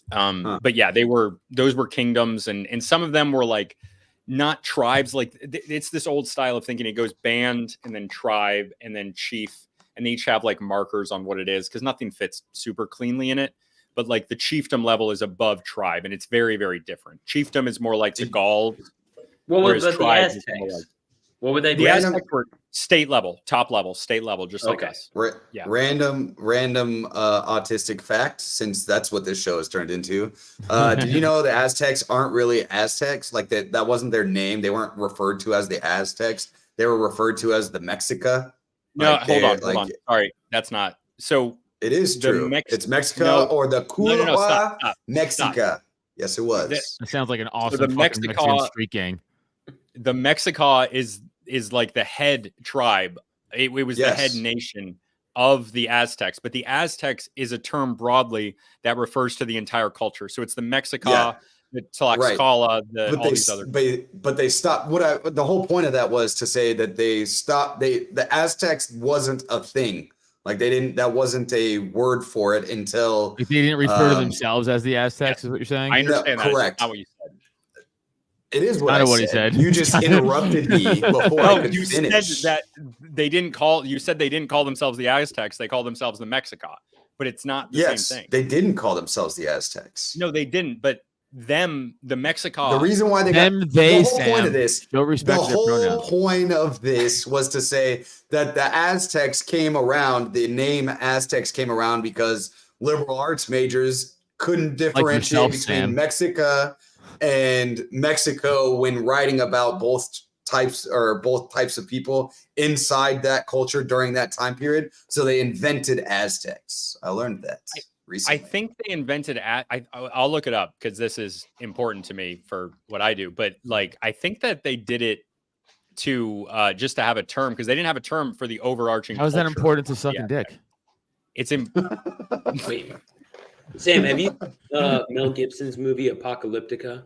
But yeah, those were kingdoms, and some of them were like not tribes. Like it's this old style of thinking. It goes band and then tribe and then chief, and they each have like markers on what it is because nothing fits super cleanly in it. But like the chiefdom level is above tribe, and it's very, very different. Chiefdom is more like the Gauls. What was the Aztecs? What would they be? The Aztecs were state level, just like us. Random autistic fact, since that's what this show has turned into. Did you know the Aztecs aren't really Aztecs? Like that wasn't their name. They weren't referred to as the Aztecs. They were referred to as the Mexica. No, like hold on. Sorry, that's not. So it is true. It's Mexica or the Culahua Mexica. Stop. Yes, it was. That sounds like an awesome Mexican street gang. The Mexica is like the head tribe. It was the head nation of the Aztecs, but the Aztecs is a term broadly that refers to the entire culture. So it's the Mexica, the Tlaxcala, all these other. But they stopped. The whole point of that was to say that they stopped. The Aztecs wasn't a thing. Like they didn't. That wasn't a word for it until they didn't refer to themselves as the Aztecs. Is what you're saying? I understand that. Correct. Not what you said. It is what he said. You just interrupted me before I could finish. Said that they didn't call. You said they didn't call themselves the Aztecs. They called themselves the Mexica, but it's not the same thing. They didn't call themselves the Aztecs. No, they didn't. But them, the Mexica. The reason why the whole point of this, don't respect the whole point of this was to say that the Aztecs came around. The name Aztecs came around because liberal arts majors couldn't differentiate between Mexica and Mexico when writing about both types of people inside that culture during that time period. So they invented Aztecs. I learned that recently. I think they invented I'll look it up because this is important to me for what I do. But like, I think that they did it to just to have a term because they didn't have a term for the overarching. How is that important to sucking dick? It's Wait. Sam, have you Mel Gibson's movie Apocalyptica?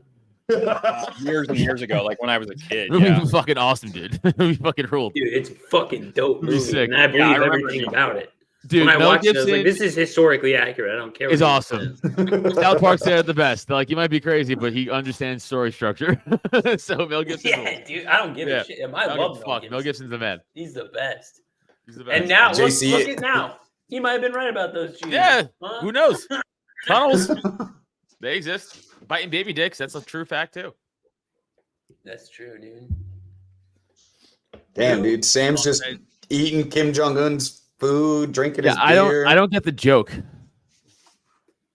years and years ago, like when I was a kid. It would Yeah. be fucking awesome, dude. It would be fucking ruled. Dude, it's fucking dope It'd be movie, sick. and I believe remember it everything being about it. Dude, When I Mel watched it, I was Gibson like, this is historically accurate. I don't care. is what awesome. it says. South Park said it the best. They're like, you might be crazy, but he understands story structure. So Mel Gibson. Yeah, rules. dude, I don't give Yeah. a shit. I I don't love give a fuck. Mel Gibson's the man. He's the best. He's the best. And now, look JC at now. He might have been right about those Jews. Yeah, Huh? who knows? Tunnels, they exist. Biting baby dicks, that's a true fact too. That's true, dude. Damn, dude. Sam's just eating Kim Jong Un's food, drinking his beer. I don't get the joke.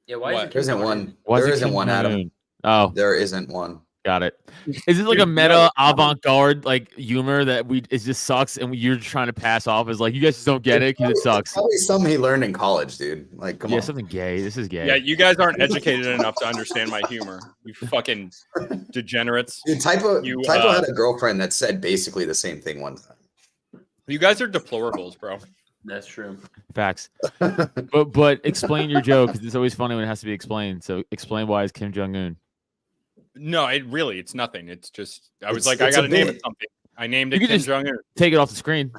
Yeah, why What? is There isn't one. Why is There it isn't Kim one, Adam. Jong-un? Oh, There isn't one. got it. Is this like a meta avant-garde like humor that it just sucks and you're trying to pass off as like you guys just don't get it because it sucks? Probably something he learned in college, dude. Like, come Yeah, on. something gay. This is gay. Yeah, you guys aren't educated enough to understand my humor. You fucking degenerates. Dude, Typo You, had a girlfriend that said basically the same thing one time. You guys are deplorables, bro. That's true. Facts. but explain your joke because it's always funny when it has to be explained. So explain why is Kim Jong Un? No, it's nothing. It's just I was It's- like, I it's a gotta name bit. it something. I named You it could Kim just- Jong Un. Take it off the screen.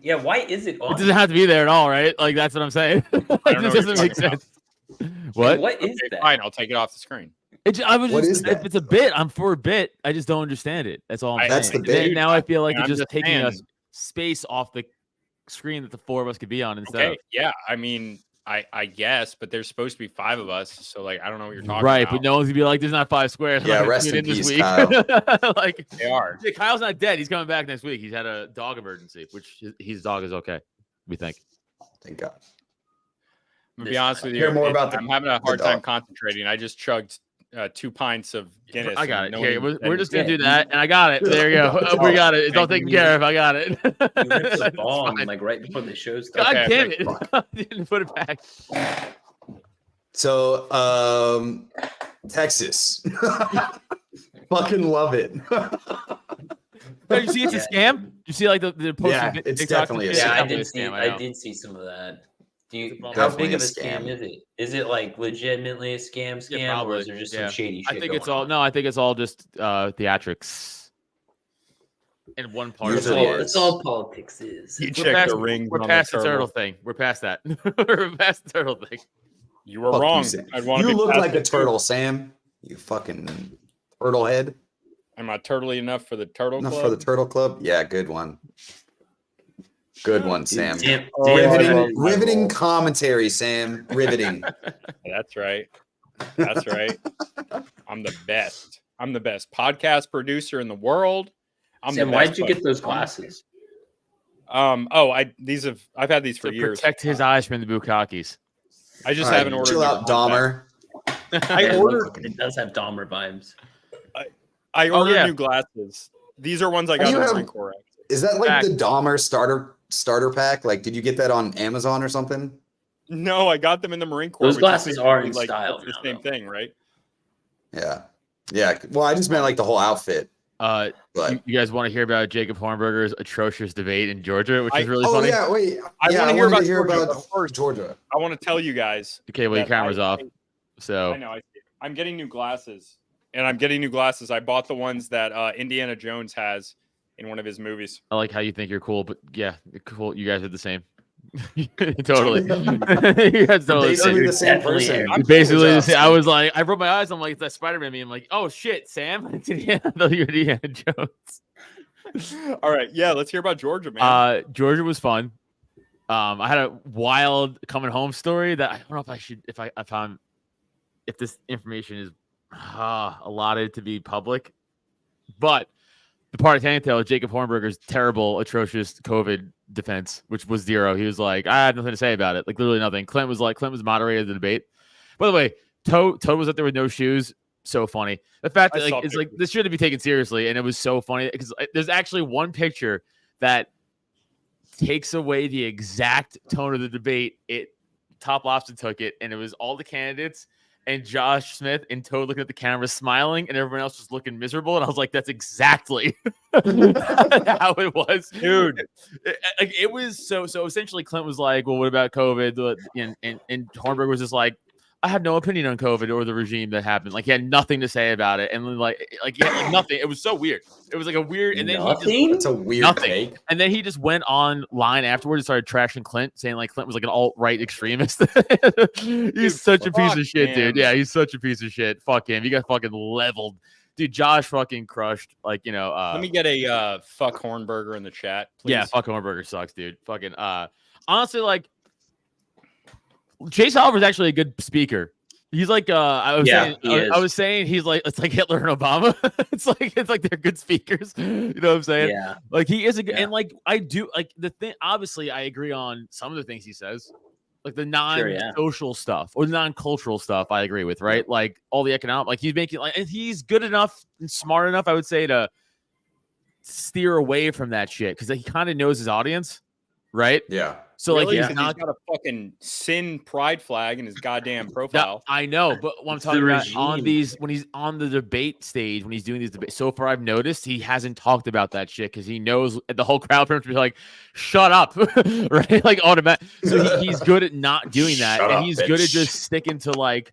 Yeah, why is it on? It doesn't have to be there at all, right? Like that's what I'm saying. I Like, don't know this what you're doesn't make talking about. sense. What? What is Okay, that? fine, I'll take it off the screen. I was What just, is that? if it's a bit, I'm for a bit. I just don't understand it. That's all I'm That's saying. the And then bit. now I feel like I'm it's just just taking saying. us space off the screen that the four of us could be on instead Okay, yeah. I mean, I guess, but there's supposed to be 5 of us, so like I don't know what you're of. talking Right, about. but no one's gonna be like, "There's not 5 squares." I'm Yeah, not gonna rest tune in this peace, week. Kyle. Like, They are. yeah, Kyle's not dead. He's coming back next week. He's had a dog emergency, which his dog is okay. We think. Thank God. I'm gonna be honest with you. Hear more about I'm having a hard dog. time concentrating. I just chugged 2 pints of Guinness. I got it. and no Here, one we're just said gonna do that, and I got it. There you go. We got it. It's all taken care of. I got it. You ripped the That's bomb fine. like right before the show started. God Okay, damn like, it! I didn't put it back. So, Texas. Fucking love it. Did you see it's a scam? You see like the post? Yeah, it's definitely a Yeah, I scam. did see. know. I did see some of that. Do It's you, a how Definitely big of a a scam scam. is it? Is it like legitimately a scam, Yeah, or probably. is there just Yeah. some shady shit? I think going it's all on? no. I think it's all just theatrics. In one part It's of Usually it. all, is. it's all politics is. You We're check past, the ring. we're past the turtle thing. We're past that. We're past the turtle thing. You were Fuck you, wrong. Sam. I'd want to You be look past like a it, too. turtle, Sam. You fucking turtle head. Am I turtly enough for the turtle Enough club? for the turtle club? Yeah, good one. Good one, Sam. Damn, Oh, damn, I Riveting, love my riveting role. commentary, Sam. Riveting. That's right. That's right. I'm the best. I'm the best podcast producer in the world. I'm Sam, the why best did you get those buddy. glasses? I've had these for To years. protect his eyes from the bukakis. I just All right, haven't ordered. chill new out, contacts. Dahmer. I Yeah, ordered. It does have Dahmer vibes. I ordered yeah. new glasses. These are ones I How got do in you the have- Marine Corps. Is that like Fact. the Dahmer starter pack? Like, did you get that on Amazon or something? No, I got them in the Marine Corps. Those which is glasses are in basically, style it's the now, same though. thing, right? Yeah. Yeah. Well, I just meant like the whole outfit. But But you guys want to hear about Jacob Hornberger's atrocious debate in Georgia, which is really oh funny? yeah, wait. I yeah, wanna I hear wanted about to hear Georgia, about but first- Georgia. I want to tell you guys. Okay, well, your that camera's off. I So know. I'm getting new glasses, and I'm getting new glasses. I bought the ones that Indiana Jones has in one of his movies. I like how you think you're cool, but yeah, cool. You guys are the same. Totally. You guys totally Basically the the same. same Definitely person. am. I'm Basically, Good the job, same. I Sam. was like, I rubbed my eyes. I'm like, it's that Spider-Man meme. I'm like, oh shit, Sam. Yeah, I thought you were Indiana Jones. All right, yeah, let's hear about Georgia, man. Georgia was fun. I had a wild coming home story that I don't know if I should, if this information is allotted to be public, but the part I can't tell is Jacob Hornberger's terrible, atrocious COVID defense, which was zero. He was like, I had nothing to say about it, like literally nothing. Clint was moderated the debate. By the way, Toad was up there with no shoes. So funny. The fact I that saw like, it's like pictures. this shouldn't be taken seriously, and it was so funny because there's actually one picture that takes away the exact tone of the debate. Top Lobster took it, and it was all the candidates and Josh Smith and Toad looking at the camera smiling, and everyone else just looking miserable. And I was like, that's exactly how it was, Dude. It was so essentially Clint was like, well, what about COVID? And Hornberg was just like, I have no opinion on COVID or the regime that happened. Like he had nothing to say about it, and like he had like nothing. It was so weird. It was like a weird, and then It's a weird take. And then he just went online afterwards and started trashing Clint, saying like Clint was like an alt-right extremist. He's such a piece of shit, dude. Yeah, he's such a piece of shit. Fuck him. He got fucking leveled. Dude, Josh fucking crushed. Like, you know, let me get a fuck Hornberger in the chat, please. Yeah, fuck Hornberger sucks, dude. Fucking honestly, like Chase Oliver's actually a good speaker. He's like I was saying he's like, it's like Hitler and Obama. it's like they're good speakers. You know what I'm saying? Yeah. Like he is a good, and like I do like the thing. Obviously, I agree on some of the things he says, like the non-social stuff or the non-cultural stuff. I agree with, right? Like all the economic, like he's making like, and he's good enough and smart enough, I would say, to steer away from that shit because he kind of knows his audience, right? Yeah. So really? like He's got a fucking sin pride flag in his goddamn profile. I know, but what I'm talking about on these when he's on the debate stage, when he's doing these debates, so far I've noticed he hasn't talked about that shit because he knows the whole crowd pretty much be like, "Shut up," right? Like automatic. So he's good at not doing that, and he's good at just sticking to like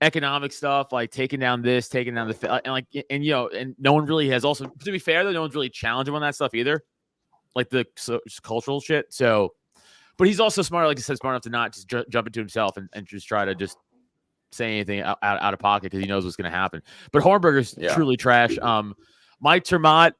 economic stuff, like taking down this, taking down the, and like, and you know, and no one really has. Also, to be fair though, no one's really challenged him on that stuff either, like the cultural shit. So. But he's also smart, like I said, smart enough to not just jump into himself and just try to just say anything out of pocket because he knows what's going to happen. But Hornberger's truly trash. Mike Termott,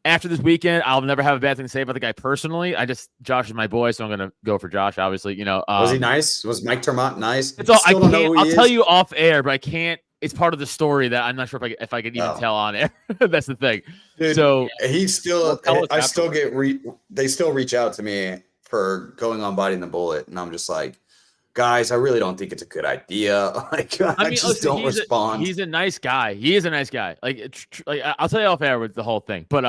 after this weekend, I'll never have a bad thing to say about the guy personally. Josh is my boy, so I'm going to go for Josh, obviously. You know, was he nice? Was Mike Termott nice? It's all, I'll tell you off air, but I can't. It's part of the story that I'm not sure if I could even tell on air. That's the thing. Dude, so he's still, I still get, they still reach out to me for going on Biting the Bullet, and I'm just like, guys, I really don't think it's a good idea. Like, I mean, just don't respond. He's a nice guy. He is a nice guy. Like I'll tell you off air with the whole thing. But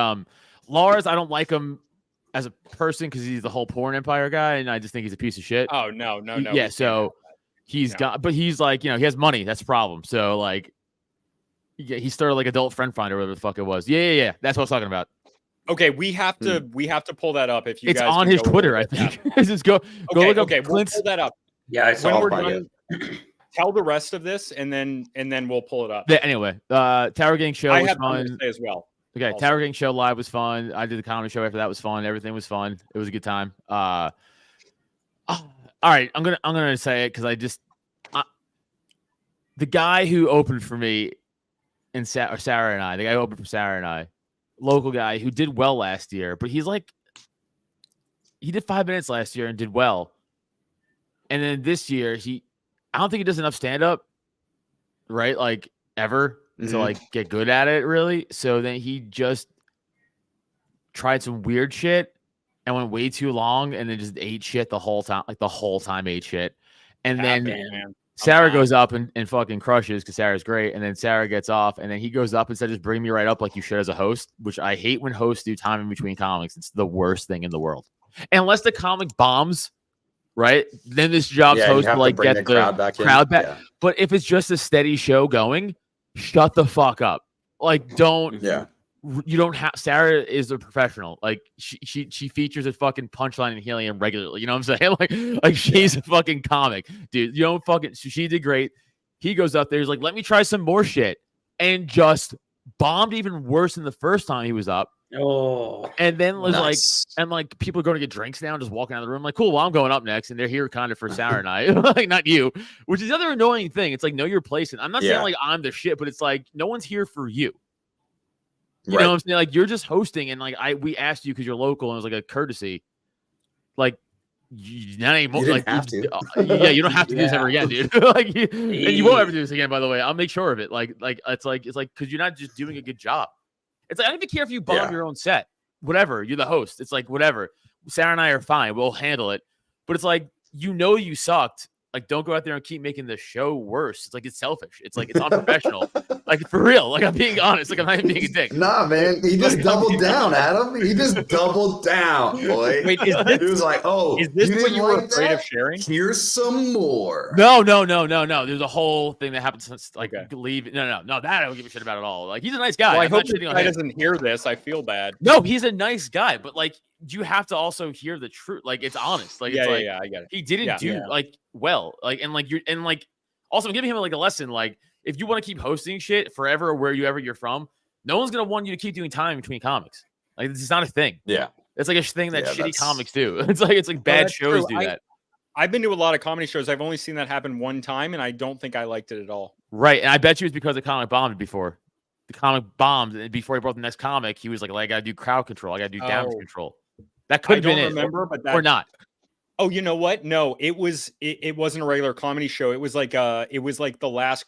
Lars, I don't like him as a person because he's the whole porn empire guy, and I just think he's a piece of shit. Oh no. Yeah, so he's got, but he's like, you know, he has money. That's the problem. So like, he started like Adult Friend Finder, whatever the fuck it was. Yeah. That's what I was talking about. Okay, we have to pull that up. If you it's guys on his Twitter, I think. Just go look up. Okay, we'll pull that up. Yeah, I saw when we're done. Tell the rest of this, and then we'll pull it up. Yeah, anyway, Tower Gang show was fun to say as well. Okay, also. Tower Gang show live was fun. I did the comedy show after that was fun. Everything was fun. It was a good time. All right, I'm gonna say it because the guy who opened for me and Sarah and I, the guy who opened for Sarah and I. Local guy who did well last year, but he did 5 minutes last year and did well. And then this year, I don't think he does enough stand-up, right? Like ever to like get good at it really. So then he just tried some weird shit and went way too long and then just ate shit the whole time ate shit. And then Sarah goes up and fucking crushes because Sarah's great. And then Sarah gets off and then he goes up and said, just bring me right up like you should as a host, which I hate when hosts do time in between comics. It's the worst thing in the world. Unless the comic bombs, right? Then this job's host to like get the crowd back. Yeah. But if it's just a steady show going, shut the fuck up. Like don't. Yeah. You don't have. Sarah is a professional. Like she features a fucking Punchline and Helium regularly. You know what I'm saying? Like she's a fucking comic, dude. You don't fucking. She did great. He goes up there. He's like, let me try some more shit, and just bombed even worse than the first time he was up. Oh, and then was like people are going to get drinks now, and just walking out of the room. Like, cool. Well, I'm going up next, and they're here kind of for Sarah and I, like not you. Which is the other annoying thing. It's like know your place, and I'm not saying like I'm the shit, but it's like no one's here for you. You know what I'm saying? Like you're just hosting, and like we asked you because you're local, and it was like a courtesy. Like that ain't you like have to. Yeah, you don't have to do this ever again, dude. Like and you won't ever do this again. By the way, I'll make sure of it. Like it's like because you're not just doing a good job. It's like I don't even care if you bomb your own set. Whatever, you're the host. It's like whatever. Sarah and I are fine. We'll handle it. But it's like you sucked. Like, don't go out there and keep making the show worse. It's like it's selfish. It's like it's unprofessional. Like for real. Like I'm being honest. Like I'm not even being a dick. Nah, man. He just doubled down, Adam. He just doubled down, boy. Wait, is this, he was like, "Oh, is this what you were afraid of sharing? Here's some more." No. There's a whole thing that happens since like leave. No. That I don't give a shit about at all. Like he's a nice guy. Well, I hope this guy doesn't hear this. I feel bad. No, he's a nice guy, but like you have to also hear the truth. Like it's honest. Like it's like I get it. He didn't do like well. Like and like you're and like Also, I'm giving him like a lesson. Like, if you want to keep hosting shit forever, wherever you're from, no one's gonna want you to keep doing time between comics. Like, this is not a thing. Yeah. It's like a thing that Yeah, shitty that's- comics do. It's like bad that's shows true. do that. I've been to a lot of comedy shows. I've only seen that happen one time, and I don't think I liked it at all. Right. And I bet you it's because the comic bombed before. The comic bombed, and before he brought the next comic, he was like, I gotta do crowd control, I gotta do damage Oh. control. That could I have been don't it. remember, but that Or not. Oh, you know what? No, it wasn't a regular comedy show. It was like the last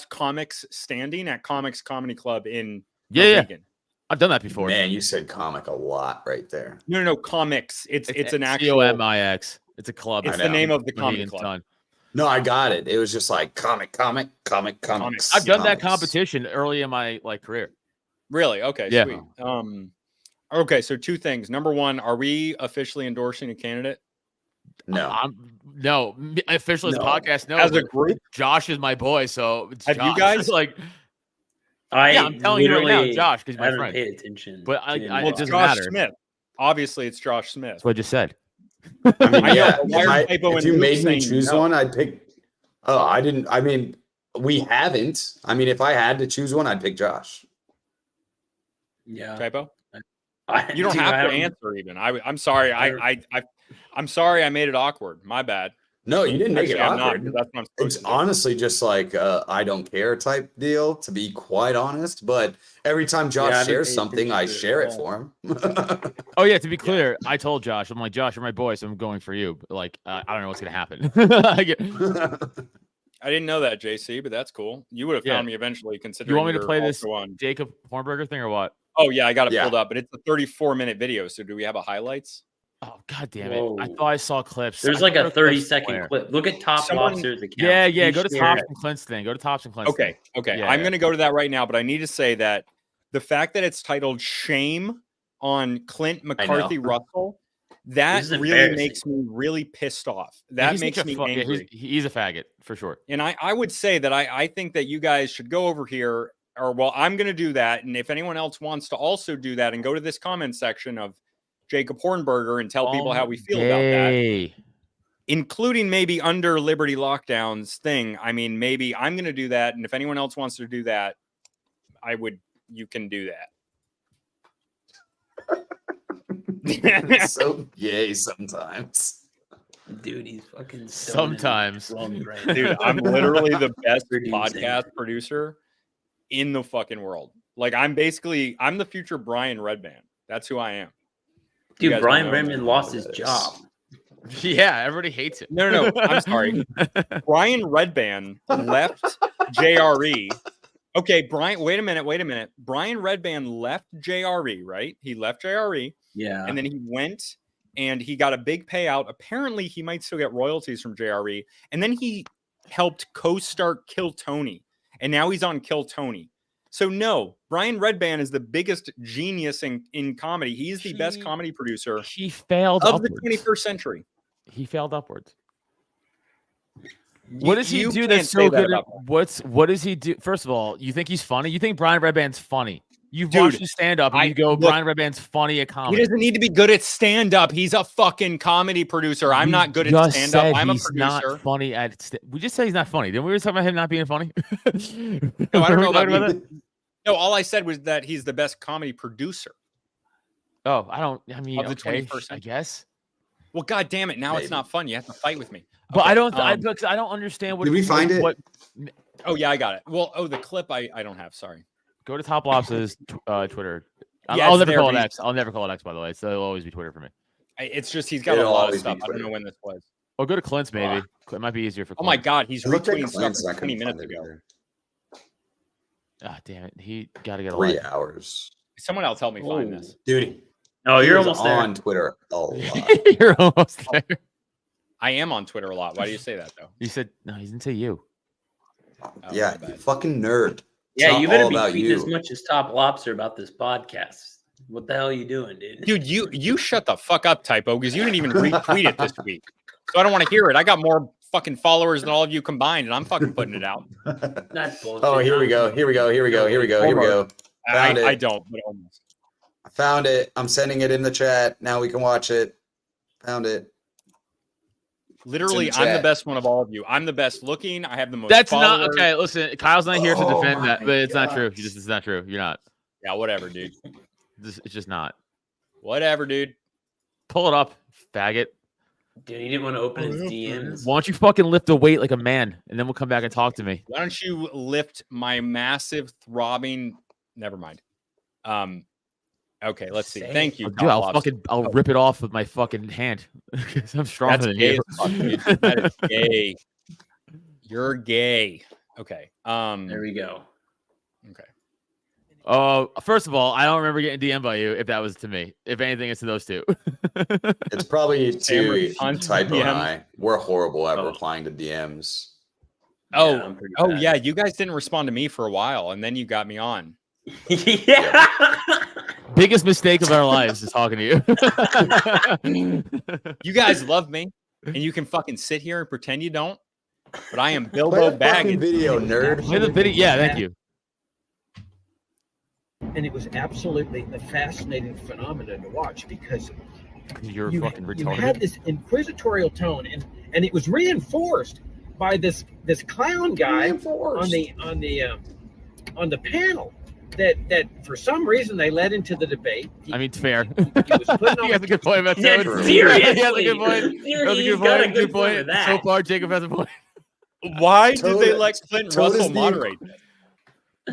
comics standing at Comics Comedy Club in Yeah. Mohegan. I've done that before. Man, you said comic a lot right there. No, comics. It's an actual. COMIX. It's a club. It's I the know. name of the comic Mohegan's club. done. No, I got it. It was just like comics. I've done that competition early in my career. Really? Okay, Yeah. sweet. Okay, so two things. Number one, are we officially endorsing a candidate? No. No. Official as No. podcast. No. As a but group? Josh is my boy, so it's Have you Josh. guys- like? I'm I'm telling you right now, literally Josh, 'cause he's my haven't friend. paid attention. But to I- any I- of Well, it it's doesn't Josh matter. Smith. Obviously, it's Josh Smith. That's what I just said. I mean, I know, yeah. but why are Typo If and you Luke made me saying choose no? one, I'd pick. Oh, I didn't. I mean, we haven't. I mean, if I had to choose one, I'd pick Josh. Yeah, Typo? I- You don't dude, have I to answer even. I'm sorry. I'm sorry I made it awkward. My bad. No, you didn't make Actually, it I'm not, awkward. 'cause that's what I'm supposed It's to do. honestly just like I don't care type deal, to be quite honest. But every time I Josh haven't shares paid something, I attention to it share at it all. for him. Oh yeah, to be clear, I told Josh, I'm like, Josh, you're my boy, so I'm going for you. But like, I don't know what's gonna happen. I get- I didn't know that, JC, but that's cool. You would have Yeah. found me eventually, considering you want me to you're play this also on. Jacob Hornberger thing or what? Oh yeah, I got it Yeah. pulled up, but it's a 34-minute video. So do we have a highlights? Oh god damn it! I Whoa. thought I saw clips. There's I like thought a there were clips 30-second somewhere. clip. Look at Top Someone- Lobster's account. Yeah, He go to shared Tops it. and Clint's thing. Go to Tops and Clint's Okay, thing. okay. Yeah, I'm yeah. going to go to that right now, but I need to say that the fact that it's titled "Shame" on Clint McCarthy Russell, that This is really embarrassing. makes me really pissed off. Yeah, That he's makes such a me fu- yeah, angry. he's a faggot for sure. And I would say that I think that you guys should go over here, or well, I'm going to do that. And if anyone else wants to also do that and go to this comment section of Jacob Hornberger and tell people how we feel about that, Yay. including maybe under Liberty Lockdown's thing. I mean, maybe I'm going to do that. And if anyone else wants to do that, you can do that. It's so gay sometimes. Dude, he's fucking Sometimes. Dude, I'm literally the best Producing. podcast producer in the fucking world. Like I'm the future Brian Redband. That's who I am. You Dude, guys Brian don't know. Redmond lost his Yes. job. Yeah, everybody hates it. No. I'm sorry. Brian Redband left JRE. Okay, Brian, wait a minute. Brian Redband left JRE, right? He left JRE Yeah. and then he went and he got a big payout. Apparently, he might still get royalties from JRE. And then he helped co-start Kill Tony. And now he's on Kill Tony. So no, Brian Redband is the biggest genius in comedy. He's the best He- comedy producer He failed of upwards. the 21st century. He failed upwards. What does he You do can't that's say so that good? about What does he do? First of all, you think he's funny? You think Brian Redband's funny? You've Dude, watched his stand up and I- you go, look, Brian Redband's funny at He comedy. doesn't need to be good at stand-up. He's a fucking comedy producer. I'm We not good at just stand-up. said I'm a he's not producer. funny at. We just said he's not funny. Didn't we talk about him not being funny? No, I don't know Were we about talking you. No, all I said was that he's the best comedy producer. Oh, I mean, Of the okay, 21st I century. guess. Well, god damn it. Now it's Maybe. not fun. You have to fight with me. But Okay, I don't. because I don't understand what. Did we find it? What? oh yeah, I got it. Well, the clip I don't have. Sorry. Go to Top Lobster's Twitter. Yeah, I'll it's never there, call but it he's- X. I'll never call it X. By the way, so it'll always be Twitter for me. It's just he's got a It'll lot of always be stuff. I don't know Twitter. when this was. Oh, go to Clint's maybe. It might be easier for. Oh my Clint. god, he's I looked at retweeting stuff Clint's, I from 20 couldn't minutes find it ago. either. Ah, damn it. He got to get a 3 life. hours. Someone else help me find this. Dude, Oh, he you're was almost there. on Twitter a lot. You're almost there. I am on Twitter a lot. Why do you say that though? He said no. He didn't say you. Oh, Yeah, my you bad. fucking nerd. It's Yeah, not you better all be about tweeting you. as much as Top Lobster about this podcast. What the hell are you doing, dude? Dude, you shut the fuck up, Typo, because you didn't even retweet it this week. So I don't want to hear it. I got more fucking followers than all of you combined, and I'm fucking putting it out. That's bullshit. Oh, here we go. Here we go. Here we go. Here we go. Here we go. Found it. I don't, but almost. I found it. I'm sending it in the chat. Now we can watch it. Found it. Literally, It's in I'm the the chat. best one of all of you. I'm the best looking. I have the most. That's followers. not okay. Listen, Kyle's not here to Oh defend that, my but it's not God. true. It's not true. You're not. Yeah, whatever, dude. It's just not. Whatever, dude. Pull it up, faggot. Dude, he didn't want to open his DMs. Why don't you fucking lift a weight like a man, and then we'll come back and talk to me. Why don't you lift my massive throbbing? Never mind. Okay, let's see. Thank you. Dude, I'll Lobster. I'll rip it off with my fucking hand. 'Cause I'm stronger That's than gay you. as fuck, dude. That is gay. You're gay. Okay. There we go. Okay. First of all, I don't remember getting DM'd by you if that was to me. If anything, it's to those two. It's probably Hammer to punch Typo and DM. I. We're horrible at Oh. replying to DMs. Oh, I'm pretty oh bad. yeah. You guys didn't respond to me for a while, and then you got me on. Yeah. Biggest mistake of our lives is talking to you. You guys love me, and you can fucking sit here and pretend you don't. But I am Play Bilbo the fucking Baggins. video, nerd. Play the video. Yeah, thank you. And it was absolutely a fascinating phenomenon to watch because You're you, fucking you had retarded. this inquisitorial tone, and it was reinforced by this clown guy on the panel that for some reason they led into the debate. I mean, it's fair. He was putting on You have a good point about Yeah, Toad. seriously. He has a good point. He has a He's good got point. a good point with So that. far, Jacob has a point. Why Toad- did they let Clint Toad is Russell the- moderate?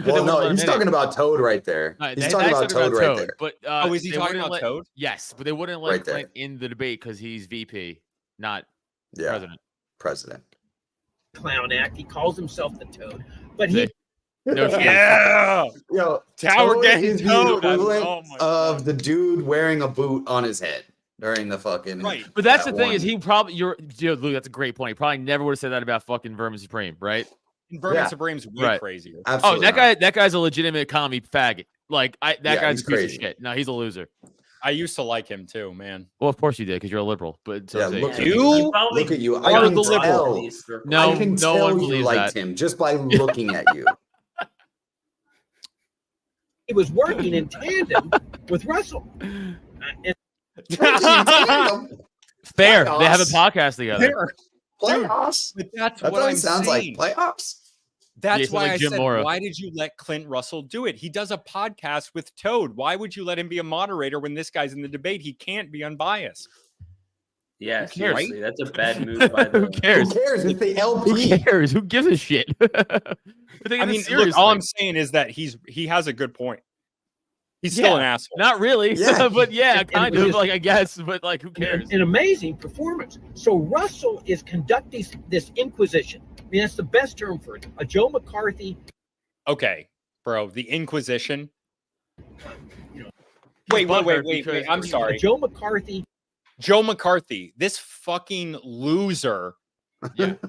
Well, no, One he's minute. talking about Toad right there. All right, He's that- talking that's about Toad right there. But Oh, is he they talking wouldn't about let- Toad? Yes, but they wouldn't let Right there. Clint in the debate because he's VP, not Yeah, president. president. clown act. He calls himself the Toad, but he See? No shit. Yeah. Yo, Tower Toad gang is the Toad. equivalent Oh my of the dude wearing a boot on his head during the fucking. Right. But that's the that thing is one. he probably Luke, that's a great point. He probably never would have said that about fucking Vermin Supreme, right? And Vermin Yeah. Supreme's way Right. crazier. Absolutely Oh, not. that guy's a legitimate commie faggot. Like that Yeah, guy's he's a piece crazy. of shit. No, he's a loser. I used to like him too, man. Well, of course you did because you're a liberal. But so Yeah, is he. look at You- you. probably Look at you. are I can the liberal. tell. No, I can no tell one you believes liked that. him just by looking at you. he was working in tandem with Russell. And Fair. They have a Playoffs. podcast together. There. Playoffs. But that's That's what what I'm it sounds saying. like. Playoffs. That's Yeah, it's why like I Jim said, Mora. why did you let Clint Russell do it? He does a podcast with Toad. Why would you let him be a moderator when this guy's in the debate? He can't be unbiased. Yeah, Who cares? seriously, that's a bad move by the. Who cares? Who cares? It's the Who LP. cares? Who gives a shit? I mean, look, all I'm saying is that he has a good point. He's still an asshole. Not really, Yeah. but yeah, And kind we of. just- Like I guess, but like, who cares? an amazing performance. So Russell is conducting this inquisition. I mean, that's the best term for it. A Joe McCarthy. Okay, bro, the Inquisition. You know, Wait. because- I'm A sorry. Joe McCarthy. Joe McCarthy, this fucking loser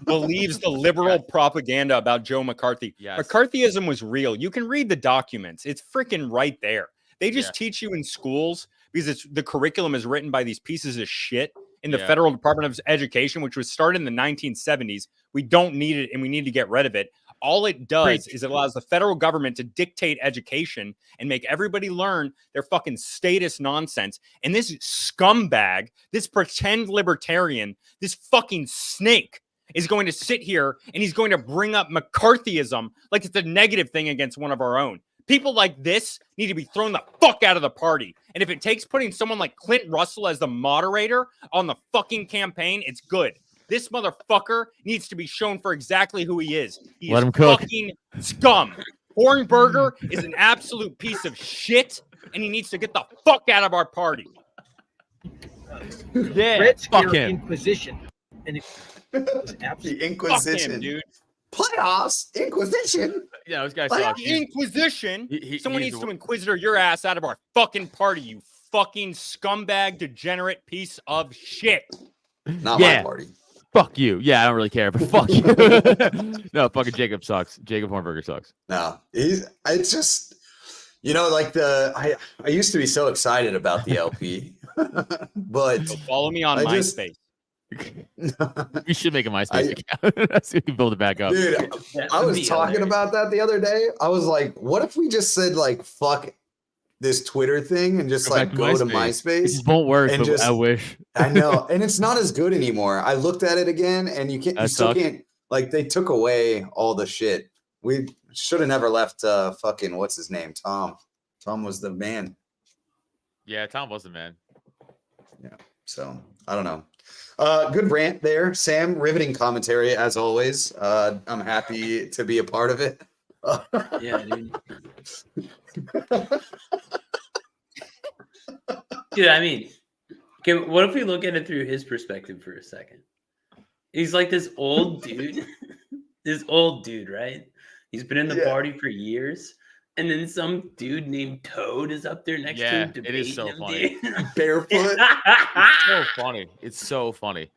believes the liberal propaganda about Joe McCarthy. Yes. McCarthyism was real. You can read the documents. It's freaking right there. They just teach you in schools because the curriculum is written by these pieces of shit in the Yeah. Federal Department of Education, which was started in the 1970s. We don't need it and we need to get rid of it. All it does is it allows the federal government to dictate education and make everybody learn their fucking status nonsense. And this scumbag, this pretend libertarian, this fucking snake is going to sit here and he's going to bring up McCarthyism like it's a negative thing against one of our own. People like this need to be thrown the fuck out of the party. And if it takes putting someone like Clint Russell as the moderator on the fucking campaign, it's good. This motherfucker needs to be shown for exactly who he is. He Let is him cook. fucking scum. Hornberger is an absolute piece of shit, and he needs to get the fuck out of our party. Yeah, Red fuck Scare him. Inquisition. And it was The absolutely Fuck Inquisition. him, dude. Playoffs. Inquisition. Yeah, this guy Like, sucks. The Inquisition. Someone he's needs the- to inquisitor your ass out of our fucking party, you fucking scumbag, degenerate piece of shit. Not Yeah. my party. Fuck you. Yeah, I don't really care, but fuck you. No, fucking Jacob sucks. Jacob Hornberger sucks. No, it's just, like I used to be so excited about the LP, but So follow me on I just- MySpace. We should make a MySpace account so we can build it back up. dude, That I would was be talking hilarious. about that the other day. I was like, what if we just said like fuck this Twitter thing and just like go to It MySpace. just won't work, and but just- I wish. I know, and it's not as good anymore. I looked at it again, and you still can't. Like they took away all the shit. We should have never left. Fucking what's his name? Tom. Tom was the man. Yeah, Tom was the man. Yeah. So I don't know. Good rant there, Sam. Riveting commentary as always. I'm happy to be a part of it. Yeah, dude. Dude, I mean, what if we look at it through his perspective for a second? He's like this old dude. This old dude, right? He's been in the party for years. And then some dude named Toad is up there next to him. It is so funny. Barefoot. It's so funny. It's so funny.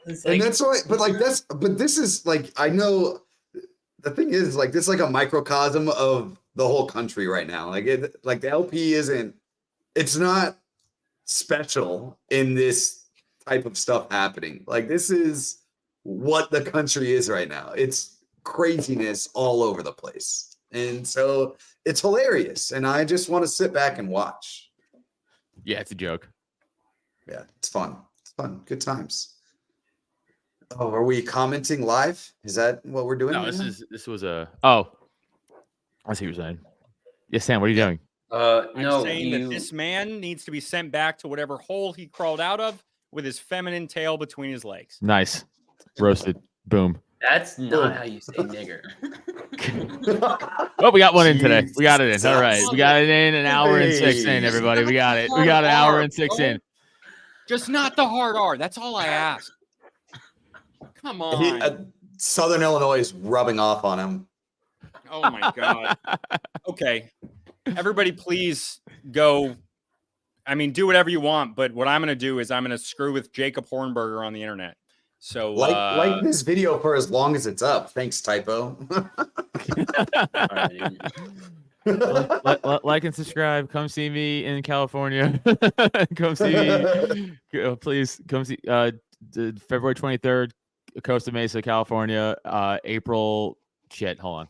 It's like, And that's why, but this is like, I know the thing is like, this is like a microcosm of the whole country right now. Like the LP it's not special in this type of stuff happening. Like this is what the country is right now. It's craziness all over the place. And so it's hilarious. And I just want to sit back and watch. Yeah, it's a joke. Yeah, it's fun. It's fun. Good times. Oh, are we commenting live? Is that what we're doing? No, right now? this was a. Oh, I see what you're saying. Yes, Sam. What are you doing? no, I'm saying that this man needs to be sent back to whatever hole he crawled out of with his feminine tail between his legs. Nice. Roasted. Boom. That's not how you say nigger. Oh, we got one in today. We got it in. All right. We got it in an hour and 6 in, everybody. We got it. We got an hour and 6 in. Just not the hard R. That's all I ask. Come on. Southern Illinois is rubbing off on him. Oh my God. Okay. Everybody, please go. I mean, do whatever you want, but what I'm going to do is I'm going to screw with Jacob Hornberger on the internet. So like this video for as long as it's up. Thanks, Typo. Like and subscribe. Come see me in California. Come see me. Please come see February 23rd, Costa Mesa, California. April. Shit, hold on.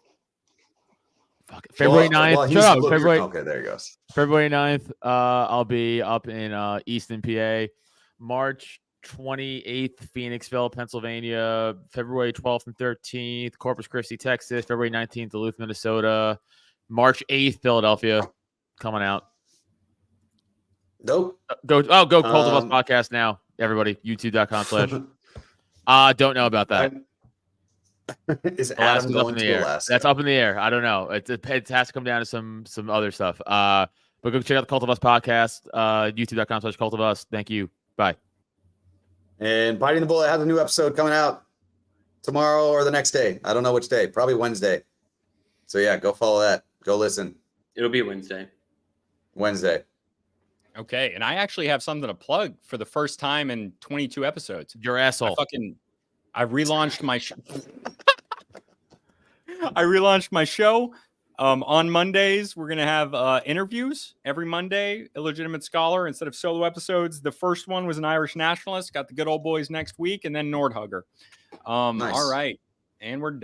Fuck it. February 9th. Shut up. February. Okay, there he goes. February 9th. I'll be up in Easton, PA. March 28th, Phoenixville, Pennsylvania. February 12th and 13th, Corpus Christi, Texas. February 19th, Duluth, Minnesota. March 8th, Philadelphia. Coming out. Nope. Go Cult of Us podcast now, everybody. YouTube.com/. Don't know about that. Is Adam going to Alaska? That's up in the air. I don't know. It has to come down to some other stuff. But go check out the Cult of Us podcast. YouTube.com/Cult of Us. Thank you. Bye. And Biting the Bullet has a new episode coming out tomorrow or the next day. I don't know which day. Probably Wednesday. So yeah, go follow that. Go listen. It'll be Wednesday. okay, and I actually have something to plug for the first time in 22 episodes. Your asshole. I relaunched my I relaunched my show. On Mondays, we're going to have interviews every Monday, Illegitimate Scholar, instead of solo episodes. The first one was an Irish nationalist. Got the good old boys next week, and then Nordhugger. Nice. All right. And we're done.